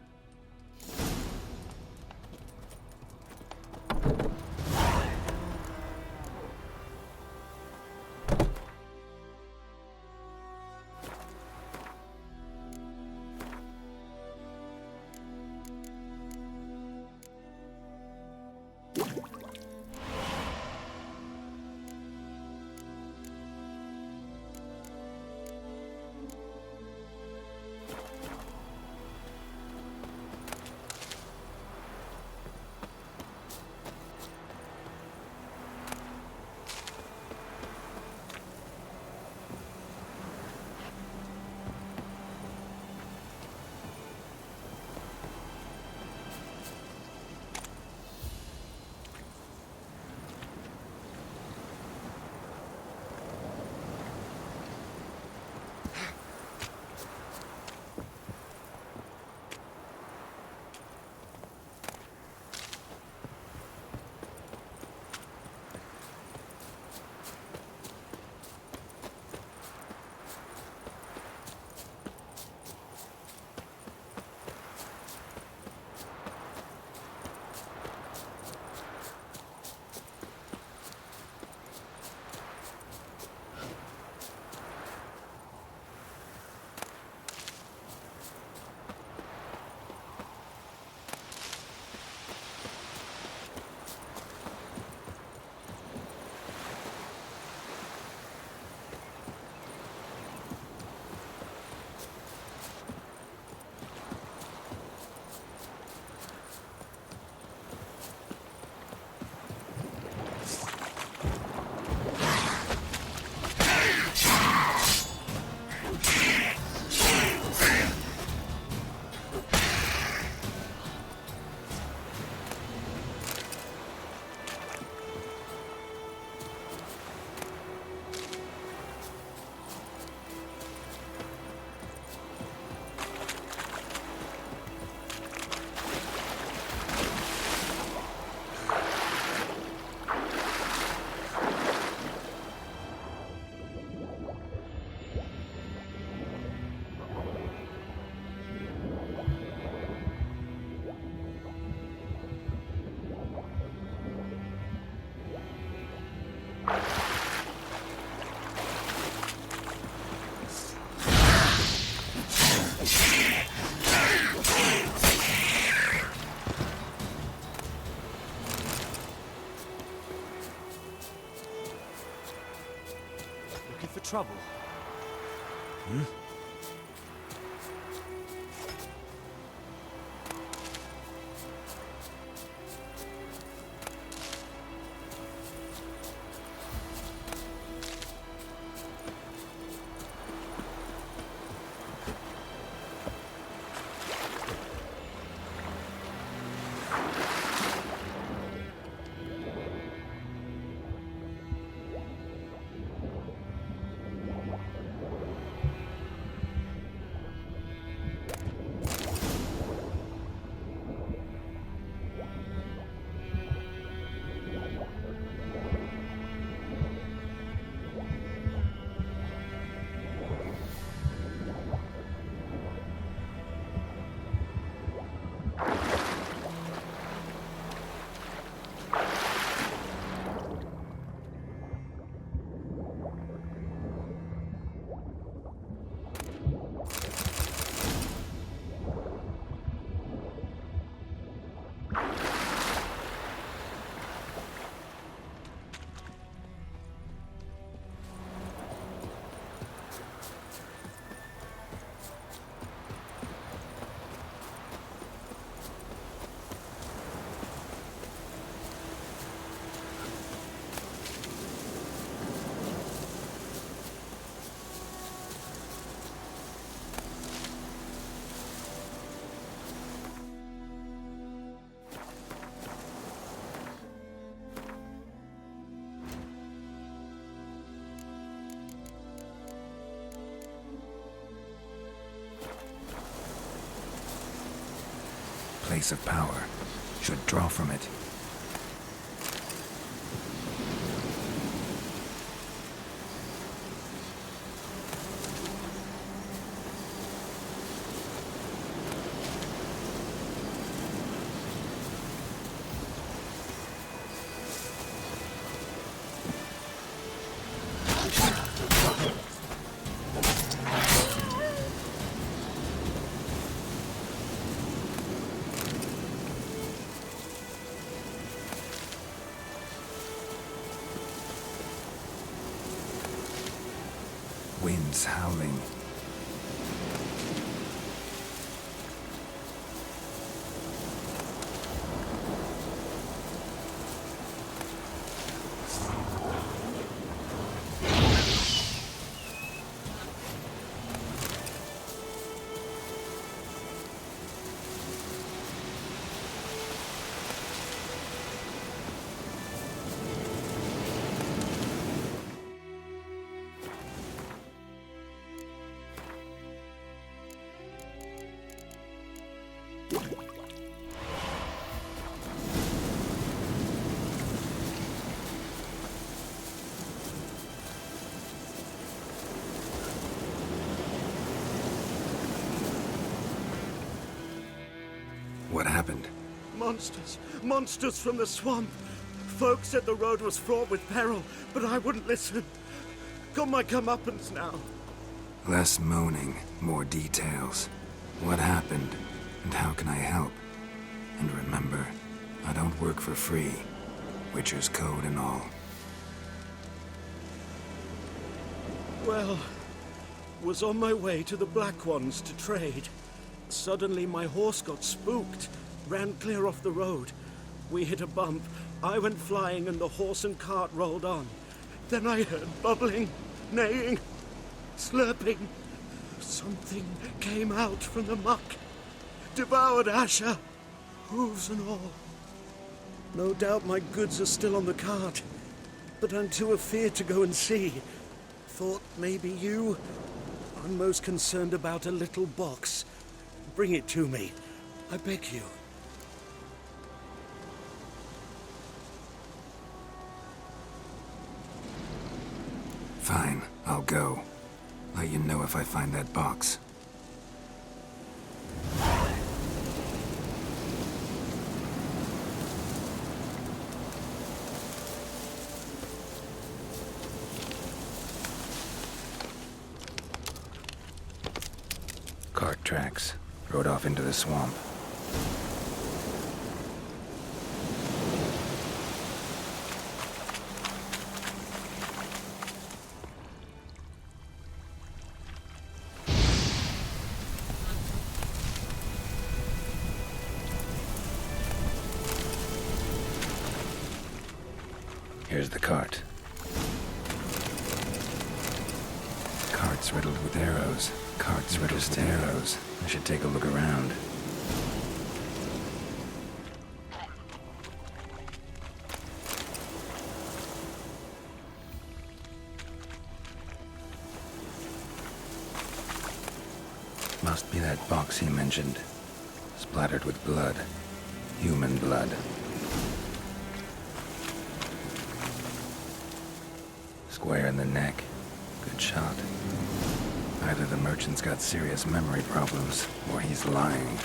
trouble? Hmm? Place of power. Should draw from it. Winds howling. What happened? Monsters! Monsters from the swamp! Folks said the road was fraught with peril, but I wouldn't listen. Got my comeuppance now. Less moaning, more details. What happened, and how can I help? And remember, I don't work for free. Witcher's code and all. Well, was on my way to the Black Ones to trade. Suddenly my horse got spooked, ran clear off the road. We hit a bump, I went flying and the horse and cart rolled on. Then I heard bubbling, neighing, slurping. Something came out from the muck, devoured Asher, hooves and all. No doubt my goods are still on the cart, but I'm too afeard to go and see. Thought maybe you. I'm most concerned about a little box. Bring it to me. I beg you. Fine, I'll go. Let you know if I find that box. Cart tracks. Rode off into the swamp. Here's the cart. Cart's riddled with arrows. Cart's riddled with arrows. I should take a look around. Must be that box he mentioned. Splattered with blood. Human blood. Square in the neck. Good shot. Either the merchant's got serious memory problems, or he's lying.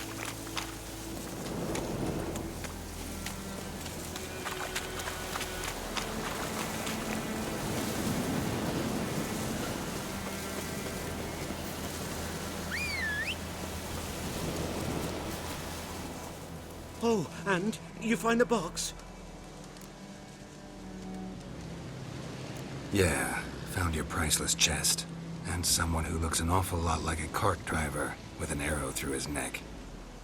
Oh, and you find the box? Yeah, found your priceless chest. And someone who looks an awful lot like a cart driver with an arrow through his neck.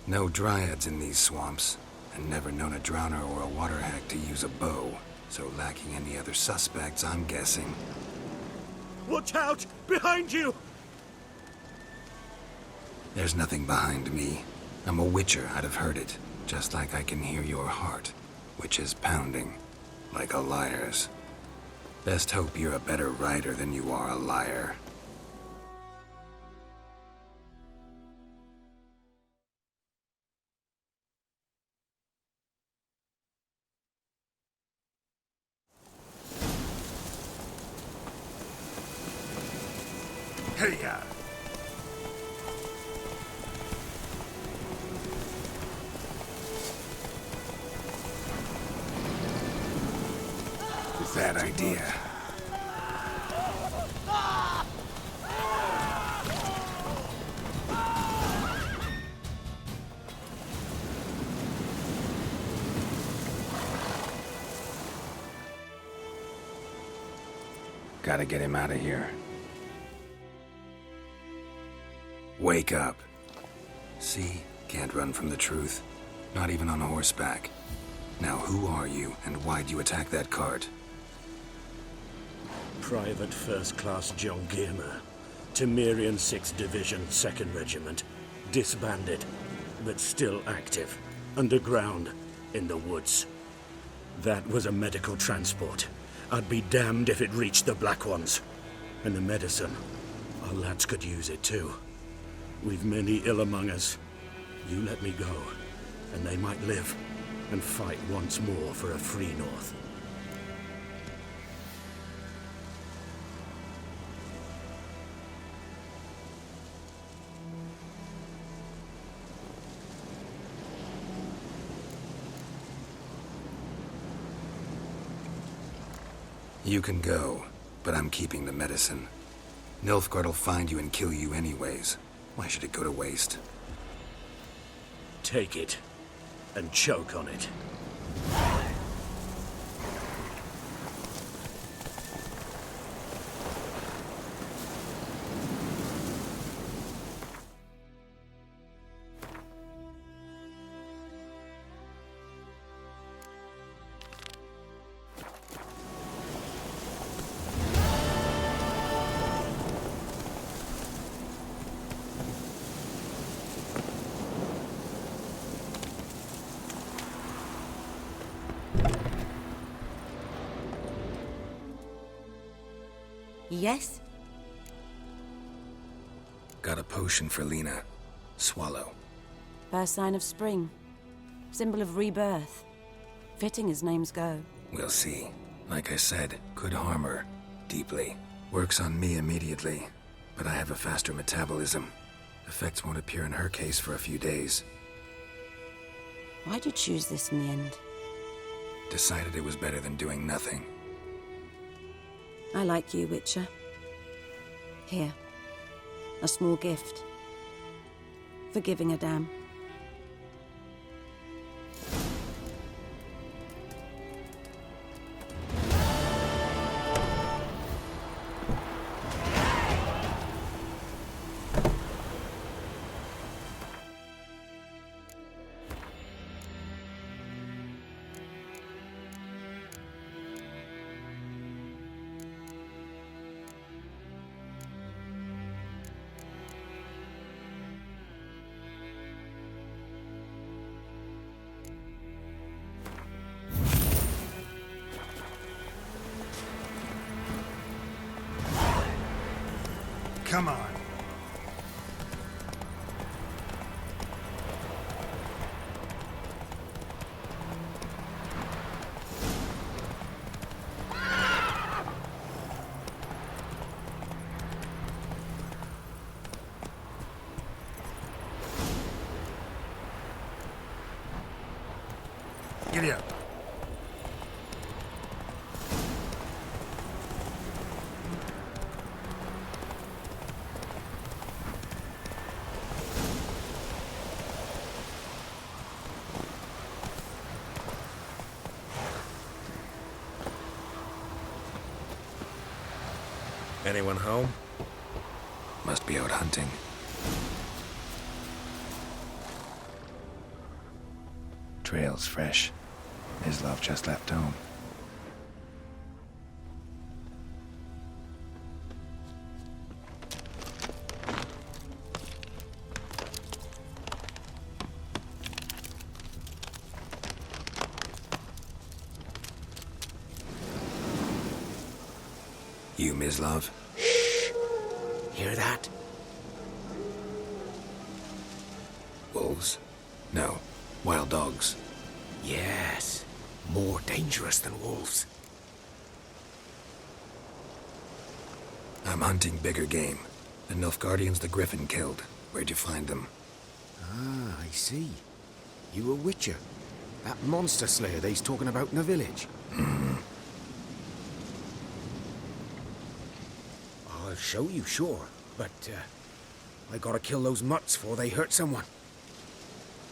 No dryads in these swamps, and never known a drowner or a water hack to use a bow. So lacking any other suspects, I'm guessing. Watch out! Behind you! There's nothing behind me. I'm a witcher, I'd have heard it. Just like I can hear your heart, which is pounding, like a liar's. Best hope you're a better rider than you are a liar. Hey, Bad idea. Gotta get him out of here. Wake up. See? Can't run from the truth. Not even on horseback. Now who are you, and why'd you attack that cart? Private First Class John Giermer, Temerian 6th Division, 2nd Regiment. Disbanded, but still active. Underground, in the woods. That was a medical transport. I'd be damned if it reached the Black Ones. And the medicine, our lads could use it too. We've many ill among us. You let me go, and they might live, and fight once more for a free North. You can go, but I'm keeping the medicine. Nilfgaard'll find you and kill you anyways. Why should it go to waste? Take it, and choke on it. Yes? Got a potion for Lena. Swallow. First sign of spring. Symbol of rebirth. Fitting as names go. We'll see. Like I said, could harm her. Deeply. Works on me immediately. But I have a faster metabolism. Effects won't appear in her case for a few days. Why'd you choose this in the end? Decided it was better than doing nothing. I like you, Witcher. Here. A small gift. For giving a damn. Come on. Giddy up. Anyone home? Must be out hunting. Trail's fresh. Mislav just left home. You, Mislav? Shh! Hear that? Wolves? No. Wild dogs. Yes. More dangerous than wolves. I'm hunting bigger game. The Nilfgaardians the Griffin killed. Where'd you find them? Ah, I see. You a witcher. That monster slayer they's talking about in the village. I'll show you, sure. But, I gotta kill those mutts before they hurt someone.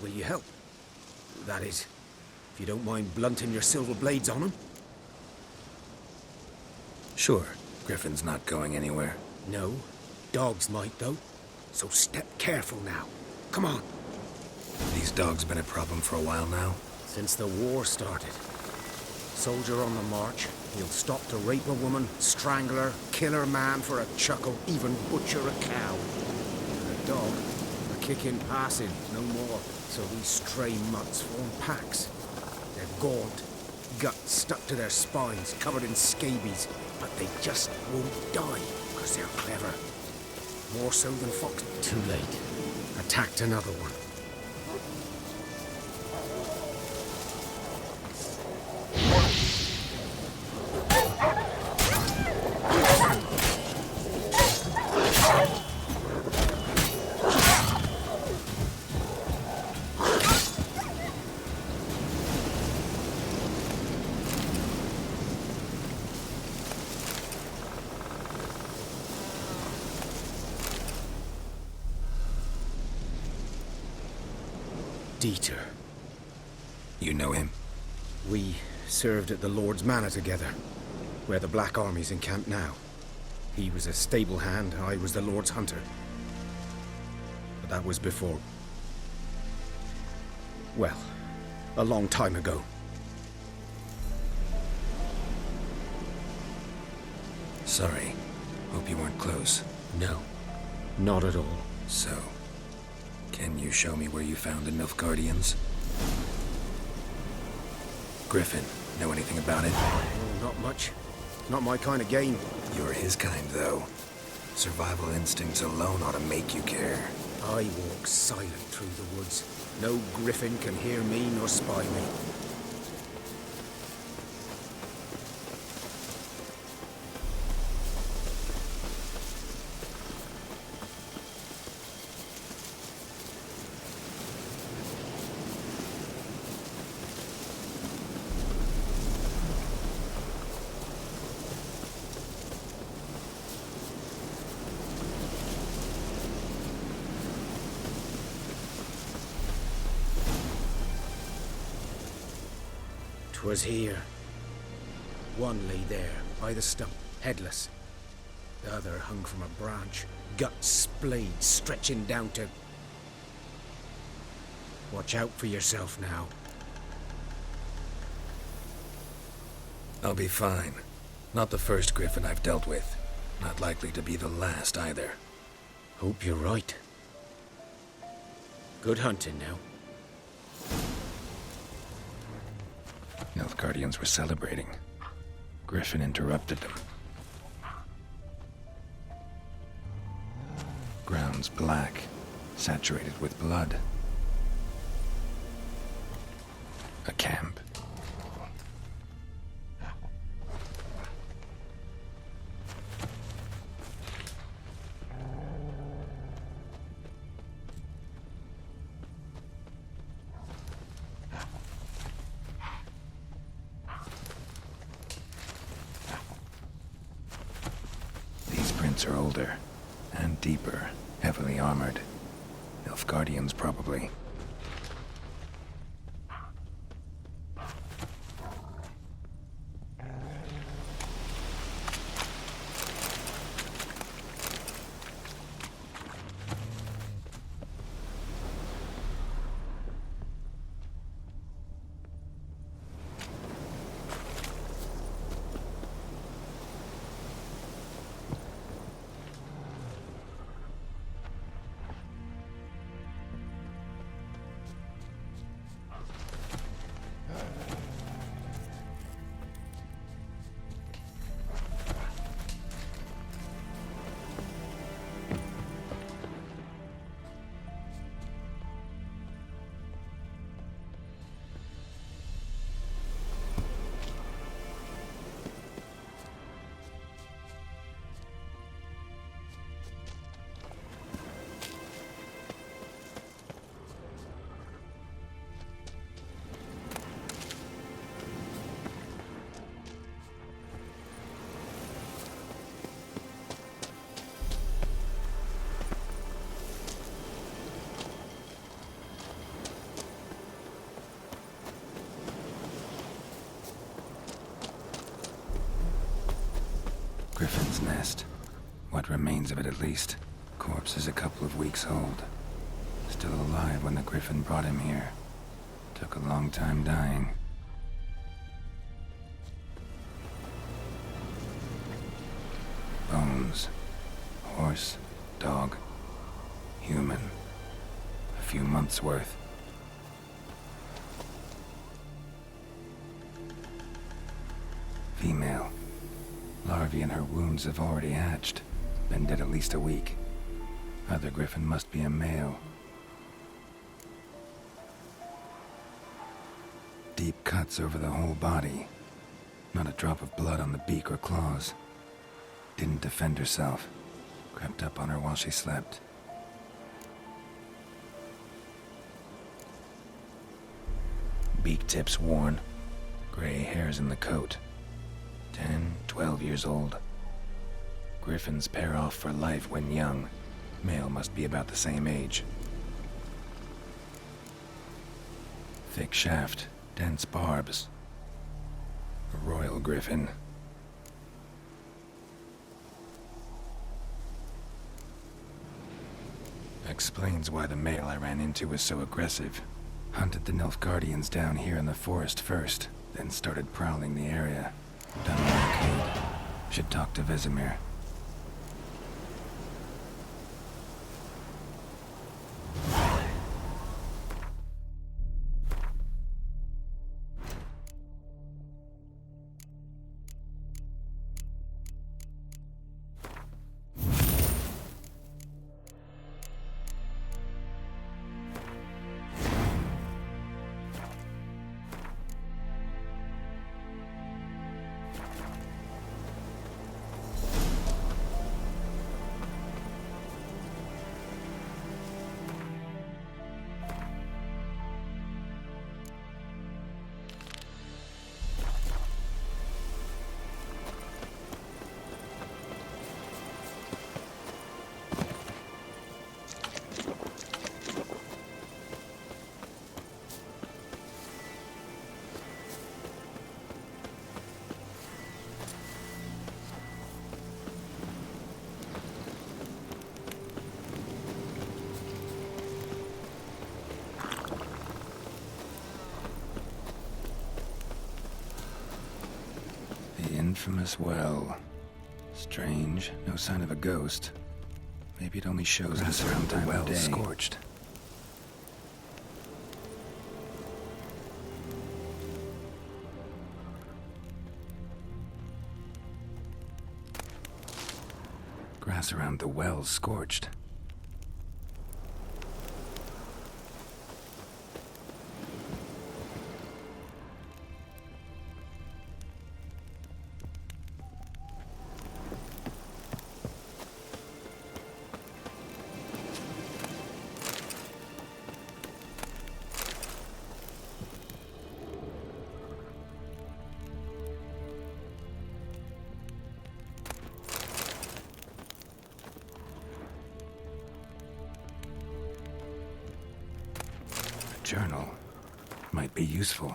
Will you help? That is, if you don't mind blunting your silver blades on them. Sure. Griffin's not going anywhere. No. Dogs might, though. So step careful now. Come on. These dogs been a problem for a while now? Since the war started. Soldier on the march, he'll stop to rape a woman, strangle her, kill her man for a chuckle, even butcher a cow. And a dog, a kick in passing, no more. So these stray mutts form packs. They're gaunt, guts stuck to their spines, covered in scabies, but they just won't die, because they're clever. More so than fox. Too late. Attacked another one. Dieter. You know him? We served at the Lord's Manor together, where the Black Army's encamped now. He was a stable hand, I was the Lord's hunter. But that was before... well, a long time ago. Sorry. Hope you weren't close. No, not at all. So, can you show me where you found the Nilfgaardians? Griffin, know anything about it? Oh, not much. Not my kind of game. You're his kind, though. Survival instincts alone ought to make you care. I walk silent through the woods. No griffin can hear me nor spy me. Was here. One lay there, by the stump, headless. The other hung from a branch, guts splayed, stretching down to... Watch out for yourself now. I'll be fine. Not the first Griffin I've dealt with. Not likely to be the last, either. Hope you're right. Good hunting now. Nilfgaardians were celebrating. Griffin interrupted them. bones black, saturated with blood. A camp. These prints are older and deeper, heavily armored. Nilfgaardians, probably. Griffin's nest. What remains of it, at least. Corpse is a couple of weeks old. Still alive when the Griffin brought him here. Took a long time dying. Bones. Horse, dog, human. A few months' worth. Female. Larvae in her wounds have already hatched. Been dead at least a week. Other Griffin must be a male. Deep cuts over the whole body. Not a drop of blood on the beak or claws. Didn't defend herself. Crept up on her while she slept. Beak tips worn. Gray hairs in the coat. 10, 12 years old. Griffins pair off for life when young. Male must be about the same age. Thick shaft, dense barbs. A royal griffin. Explains why the male I ran into was so aggressive. Hunted the Nilfgaardians down here in the forest first, then started prowling the area. Done like Kate. Should talk to Vesemir. Infamous well. Strange, no sign of a ghost. Maybe it only shows us around the well scorched. Grass around the well scorched. journal might be useful.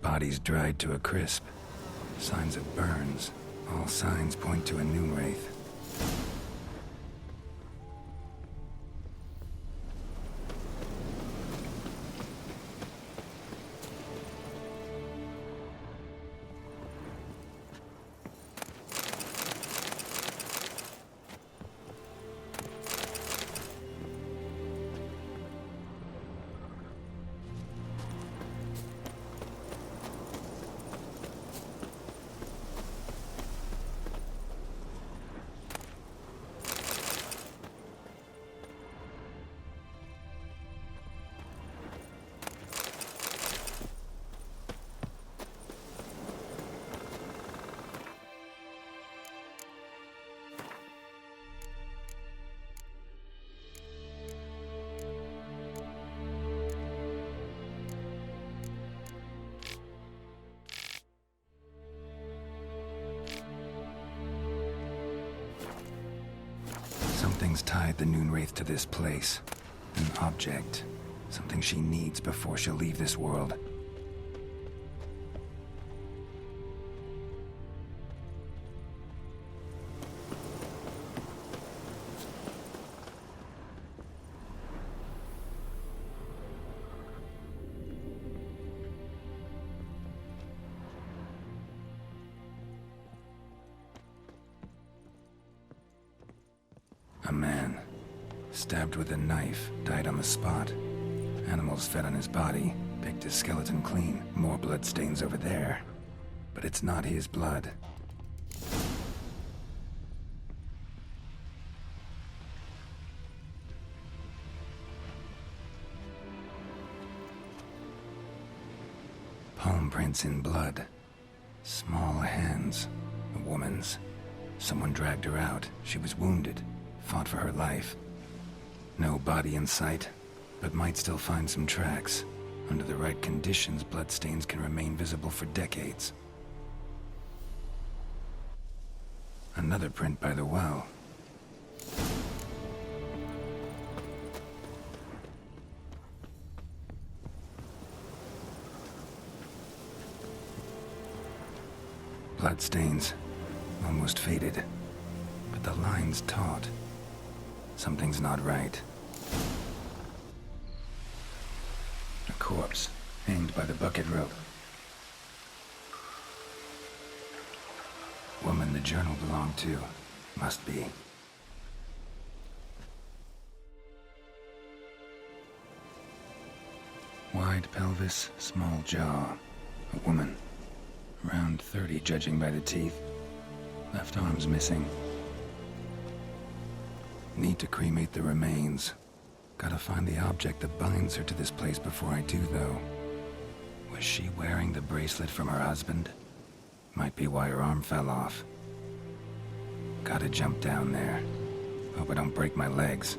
Bodies dried to a crisp. Signs of burns. All signs point to a Noonwraith. Something's tied the Noonwraith to this place. An object. Something she needs before she'll leave this world. A man, stabbed with a knife, died on the spot. Animals fed on his body, picked his skeleton clean. More blood stains over there. But it's not his blood. Palm prints in blood. Small hands. A woman's. Someone dragged her out. She was wounded. Fought for her life. No body in sight, but might still find some tracks. Under the right conditions, bloodstains can remain visible for decades. Another print by the well. Bloodstains, almost faded, but the line's taut. Something's not right. A corpse, hanged by the bucket rope. Woman the journal belonged to. Must be. Wide pelvis, small jaw. A woman. Around 30, judging by the teeth. Left arm's missing. Need to cremate the remains. Gotta find the object that binds her to this place before I do, though. Was she wearing the bracelet from her husband? Might be why her arm fell off. Gotta jump down there. Hope I don't break my legs.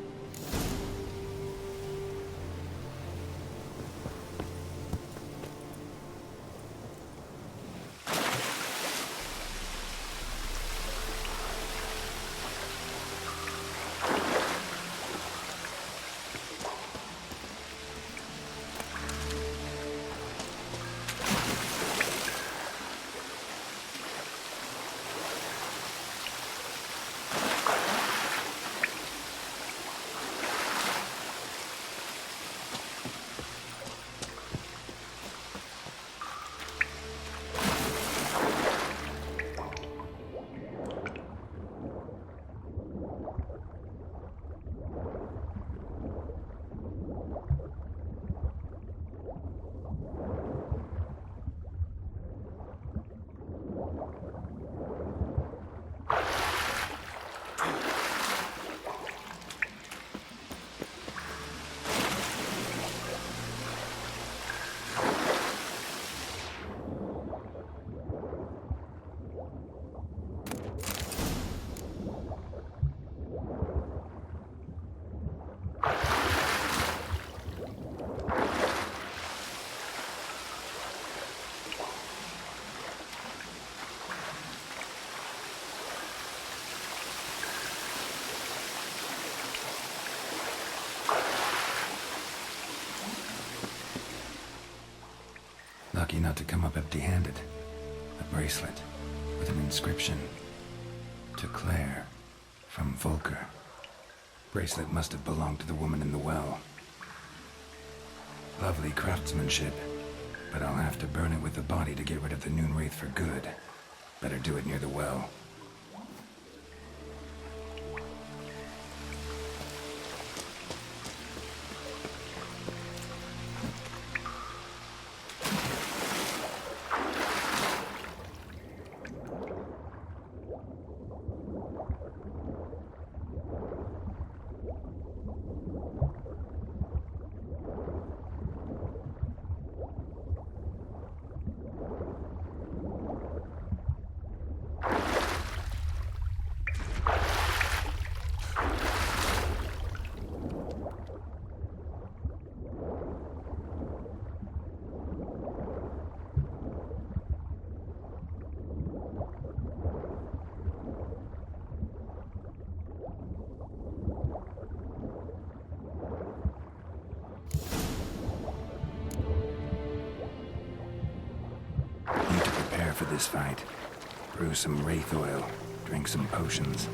not to come up empty-handed. A bracelet with an inscription. To Claire, from Volker. Bracelet must have belonged to the woman in the well. Lovely craftsmanship, but I'll have to burn it with the body to get rid of the Noonwraith for good. Better do it near the well. For this fight. Brew some wraith oil, drink some potions.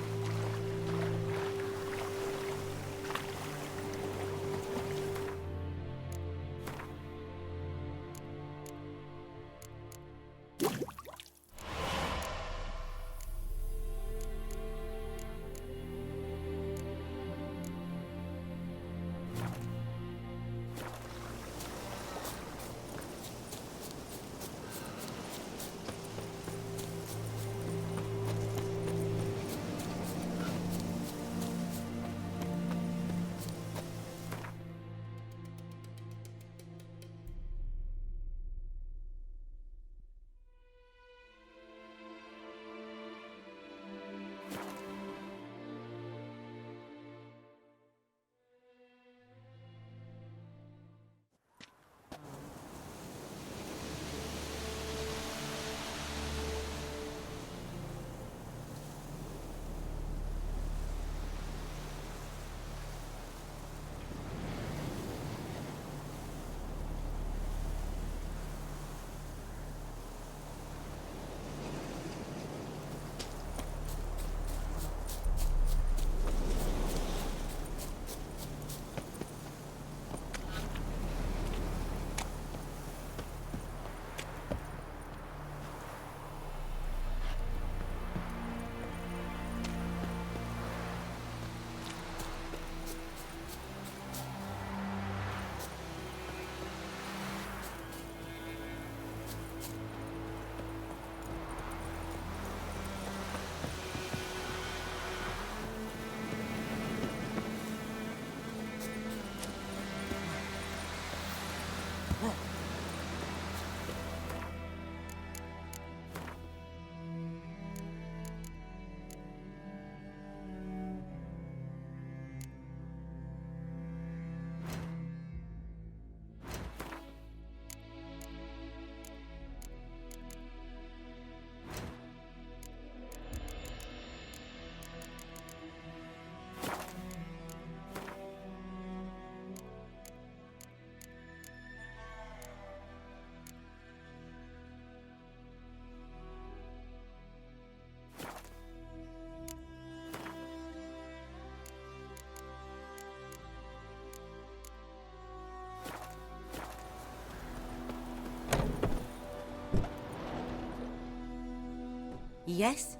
Yes?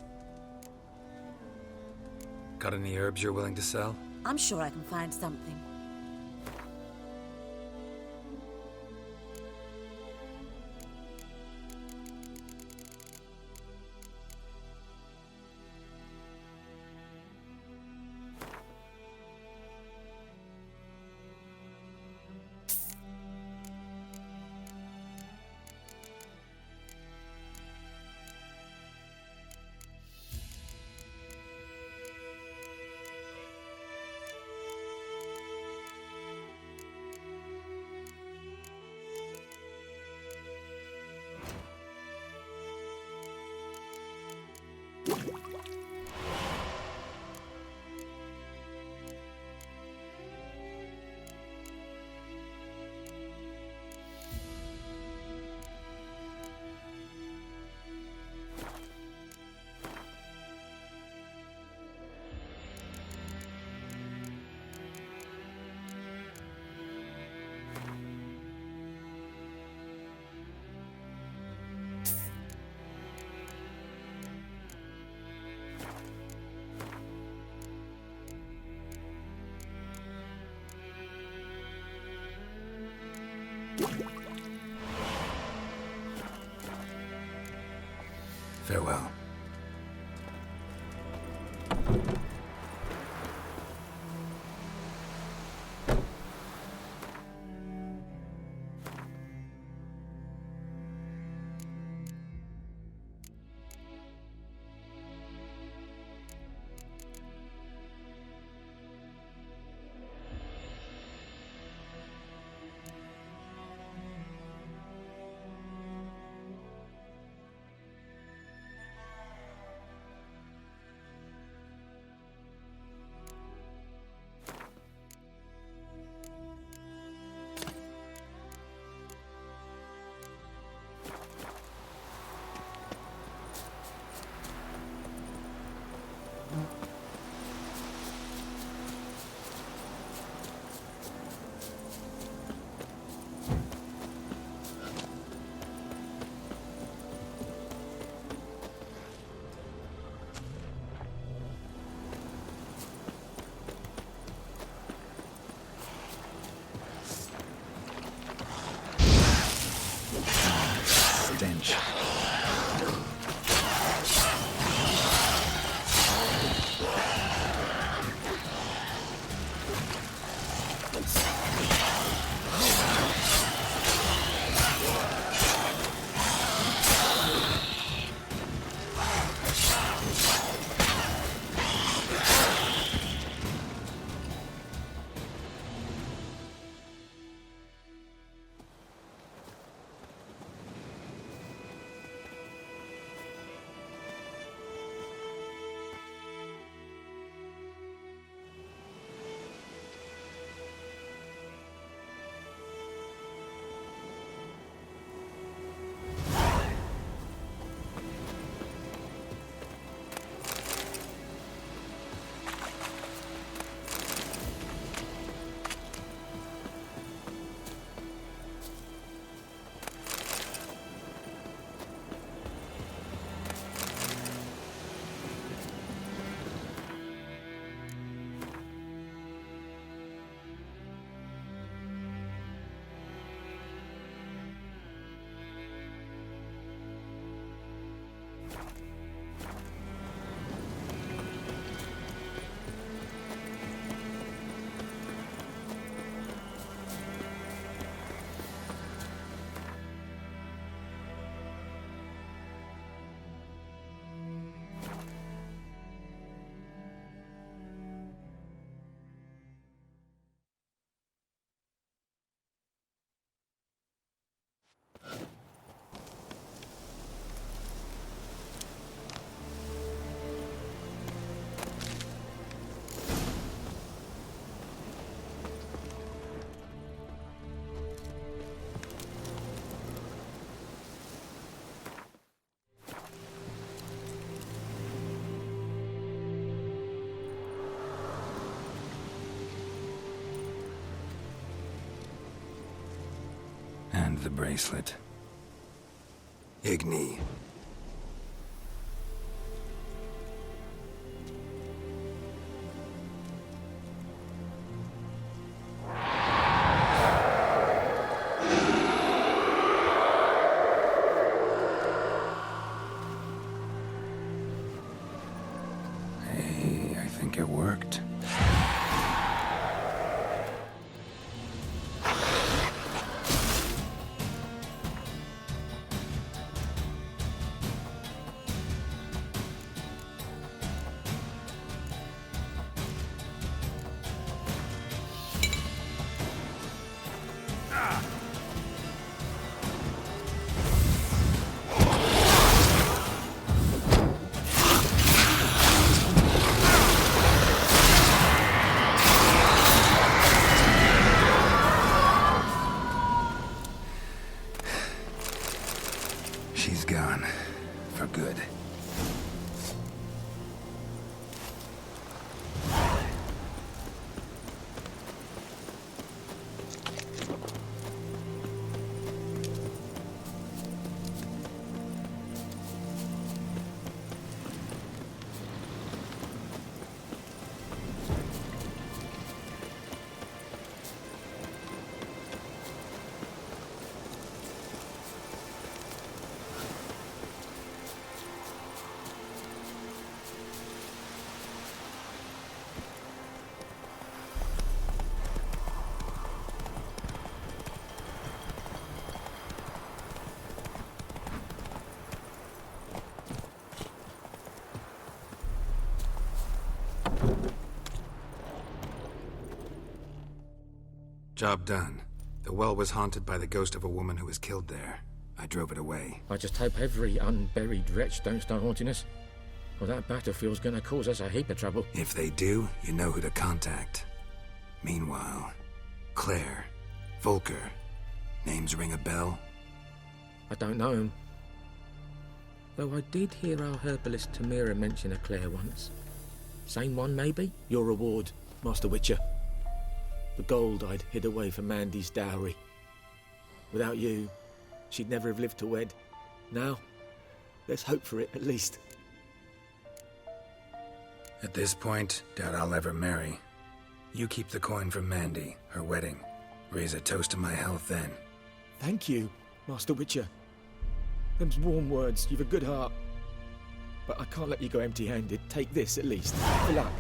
Got any herbs you're willing to sell? I'm sure I can find something. Farewell. Stench. And the bracelet. Igni. Hey, I think it worked. She's gone. For good. Job done. The well was haunted by the ghost of a woman who was killed there. I drove it away. I just hope every unburied wretch don't start haunting us. Well, that battlefield's gonna cause us a heap of trouble. If they do, you know who to contact. Meanwhile, Claire, Volker, names ring a bell? I don't know him. Though I did hear our herbalist Tamira mention a Claire once. Same one, maybe? Your reward, Master Witcher. The gold I'd hid away for Mandy's dowry. Without you, she'd never have lived to wed. Now, let's hope for it, at least. At this point, doubt I'll ever marry. You keep the coin from Mandy, her wedding. Raise a toast to my health then. Thank you, Master Witcher. Them's warm words, you've a good heart. But I can't let you go empty-handed. Take this, at least. For luck.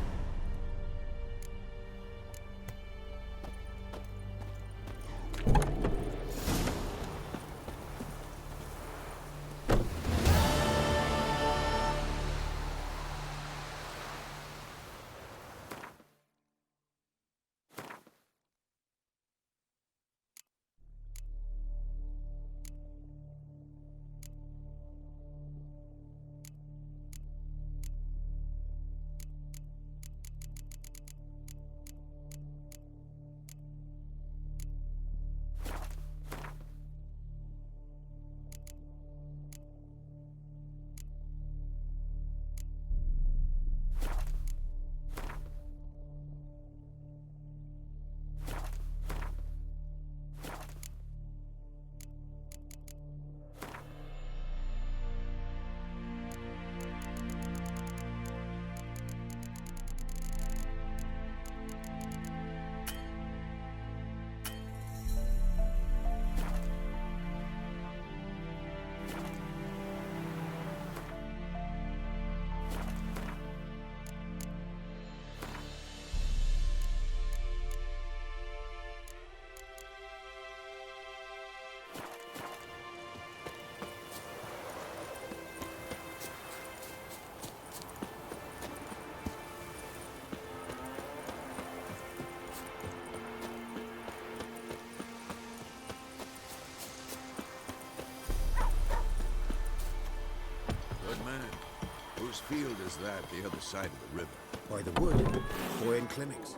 Whose field is that, the other side of the river? By the wood, boy in clinics.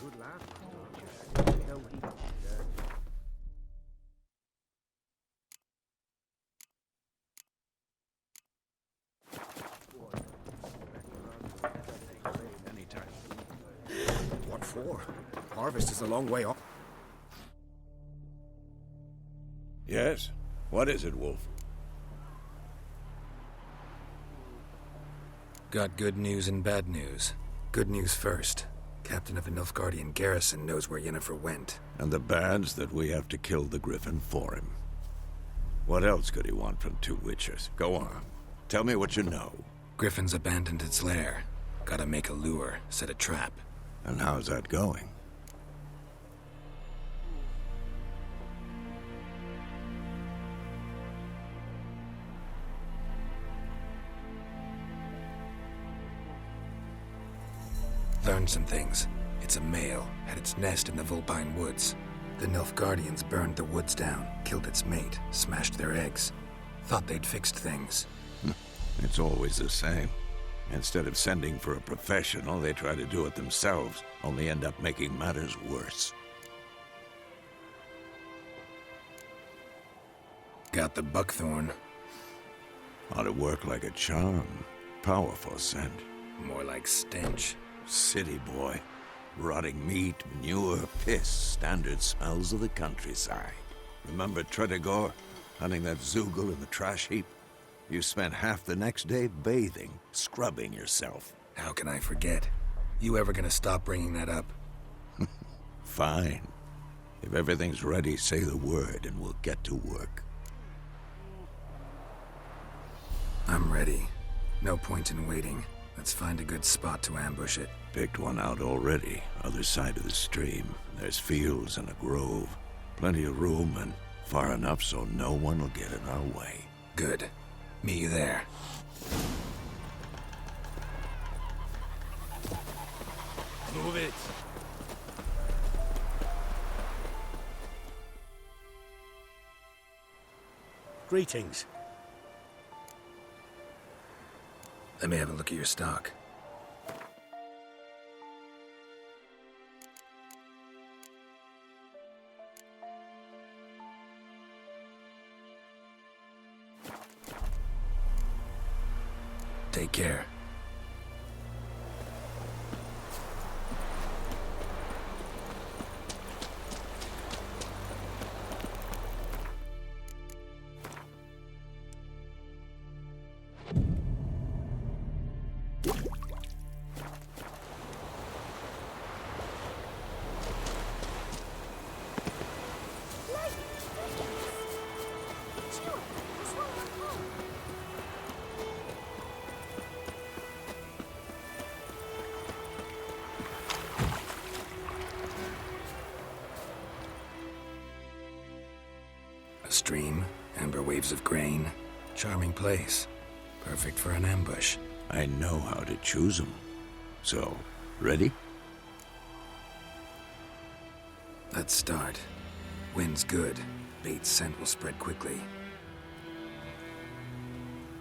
Good lad. What for? Harvest is a long way off. Yes? What is it, Wolf? Got good news and bad news. Good news first. Captain of the Nilfgaardian garrison knows where Yennefer went. And the bad's that we have to kill the Griffin for him. What else could he want from two witchers? Go on. Tell me what you know. Griffin's abandoned its lair. Gotta make a lure, set a trap. And how's that going? Learned some things. It's a male, had its nest in the Vulpine Woods. The Nilfgaardians burned the woods down, killed its mate, smashed their eggs. Thought they'd fixed things. It's always the same. Instead of sending for a professional, they try to do it themselves, only end up making matters worse. Got the buckthorn. Ought to work like a charm. Powerful scent. More like stench. City boy. Rotting meat, manure, piss. Standard smells of the countryside. Remember Tretogor? Hunting that Zoogle in the trash heap? You spent half the next day bathing, scrubbing yourself. How can I forget? You ever gonna stop bringing that up? Fine. If everything's ready, say the word and we'll get to work. I'm ready. No point in waiting. Let's find a good spot to ambush it. Picked one out already, other side of the stream. There's fields and a grove. Plenty of room and far enough so no one will get in our way. Good. Meet you there. Move it. Greetings. Let me have a look at your stock. Take care. A stream, amber waves of grain. Charming place. Perfect for an ambush. I know how to choose them. So, ready? Let's start. Wind's good. Bait's scent will spread quickly.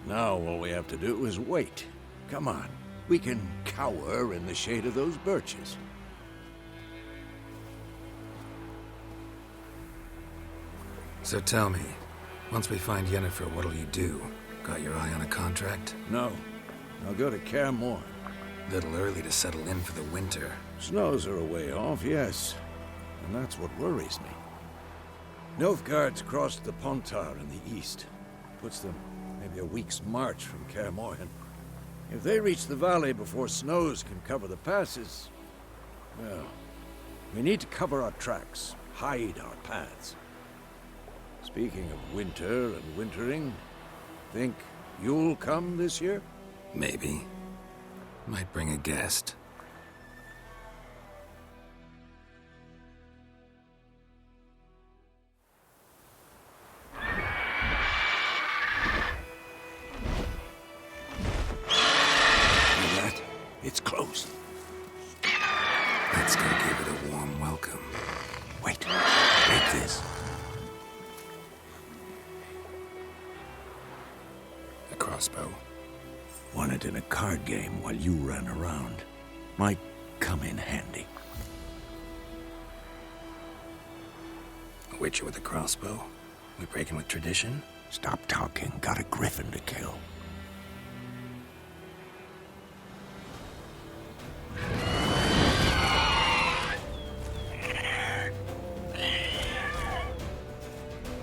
Now all we have to do is wait. Come on. We can cower in the shade of those birches. So tell me, once we find Yennefer, what'll you do? Got your eye on a contract? No. I'll go to Kaer Morhen. Little early to settle in for the winter. Snows are a way off, yes. And that's what worries me. Nilfgaard's crossed the Pontar in the east. Puts them maybe a week's march from Kaer Morhen. If they reach the valley before snows can cover the passes, well, we need to cover our tracks, hide our paths. Speaking of winter and wintering, think you'll come this year? Maybe. Might bring a guest. It's close. Let's go give it a warm welcome. Wait. Take this. A crossbow. Won it in a card game while you ran around. Might come in handy. A witcher with a crossbow? We breaking with tradition? Stop talking. Got a griffin to kill.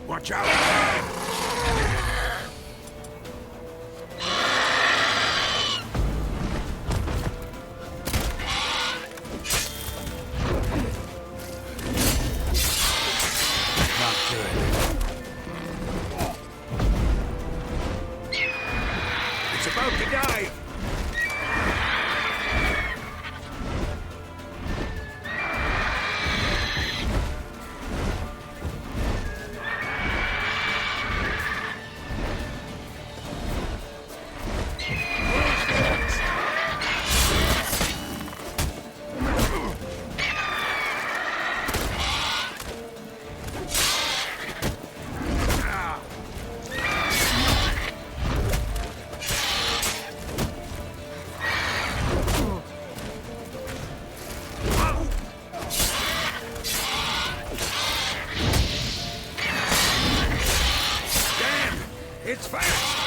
Watch out! Not good. It's about to die! It's fast!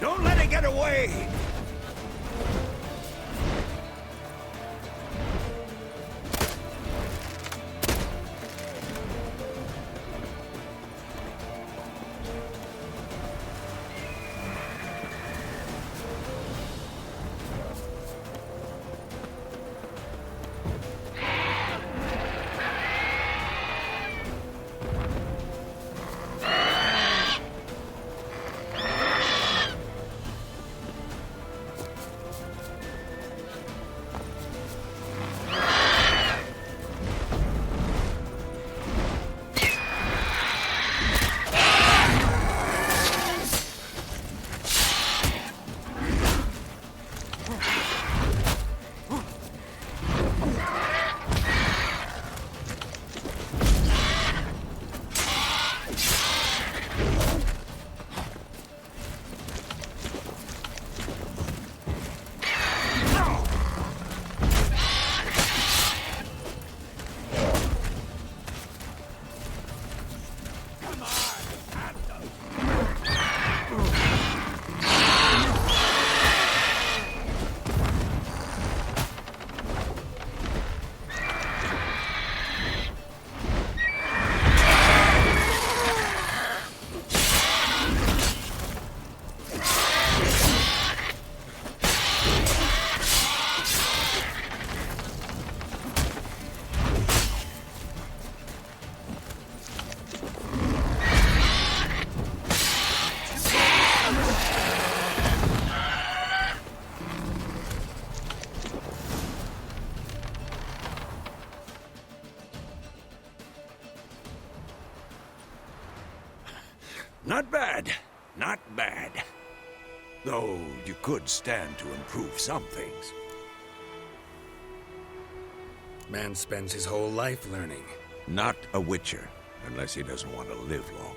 Don't let it get away! Not bad. Not bad. Though you could stand to improve some things. Man spends his whole life learning. Not a witcher, unless he doesn't want to live long.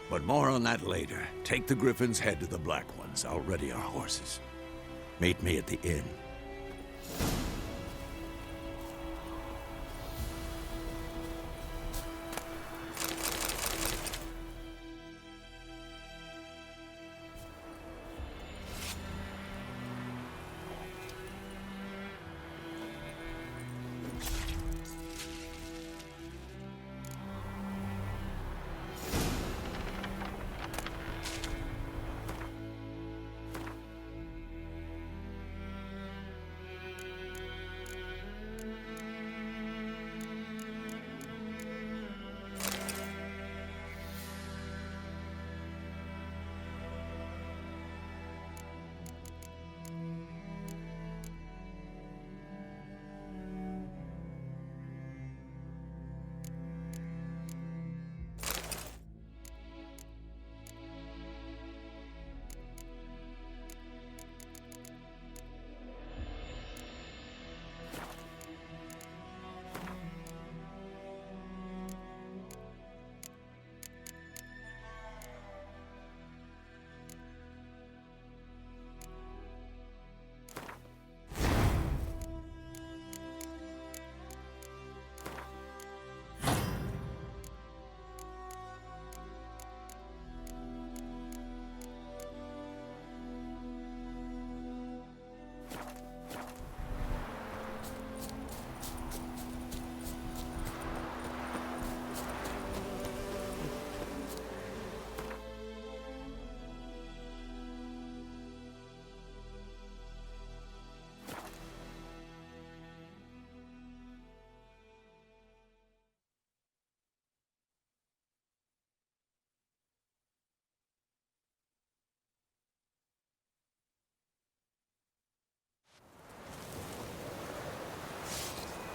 But more on that later. Take the Griffin's head to the Black Ones. I'll ready our horses. Meet me at the inn.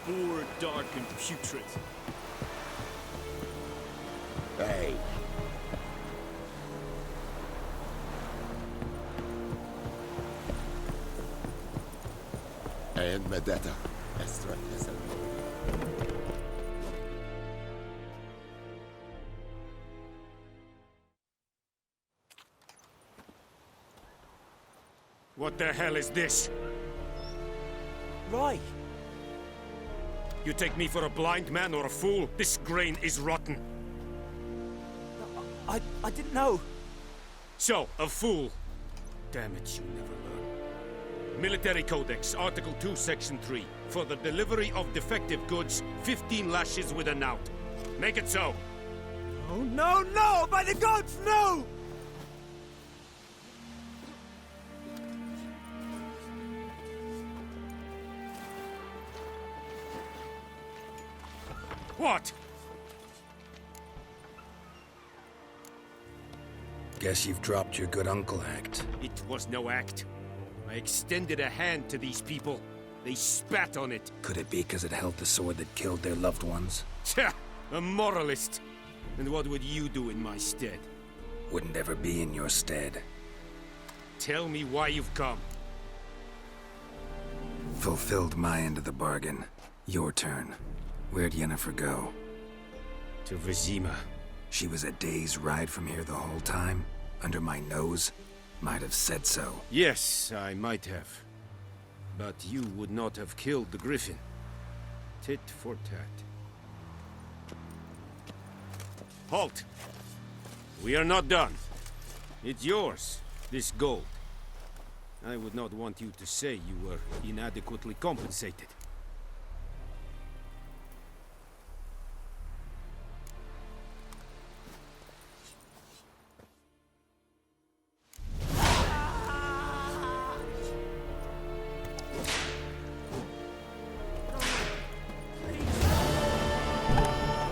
Poor, dark, and putrid. Hey. And Medetta. Estra is What the hell is this? Roy! You take me for a blind man or a fool? This grain is rotten. I didn't know. So, a fool. Damn it, you never learn. Military Codex, Article 2, Section 3. For the delivery of defective goods, 15 lashes with a knout. Make it so. Oh, no, no! By the gods, no! What? Guess you've dropped your good uncle act. It was no act. I extended a hand to these people. They spat on it. Could it be because it held the sword that killed their loved ones? Tja, a moralist. And what would you do in my stead? Wouldn't ever be in your stead. Tell me why you've come. Fulfilled my end of the bargain. Your turn. Where'd Yennefer go? To Vizima. She was a day's ride from here the whole time? Under my nose? Might have said so. Yes, I might have. But you would not have killed the Griffin. Tit for tat. Halt! We are not done. It's yours, this gold. I would not want you to say you were inadequately compensated.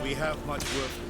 We have much work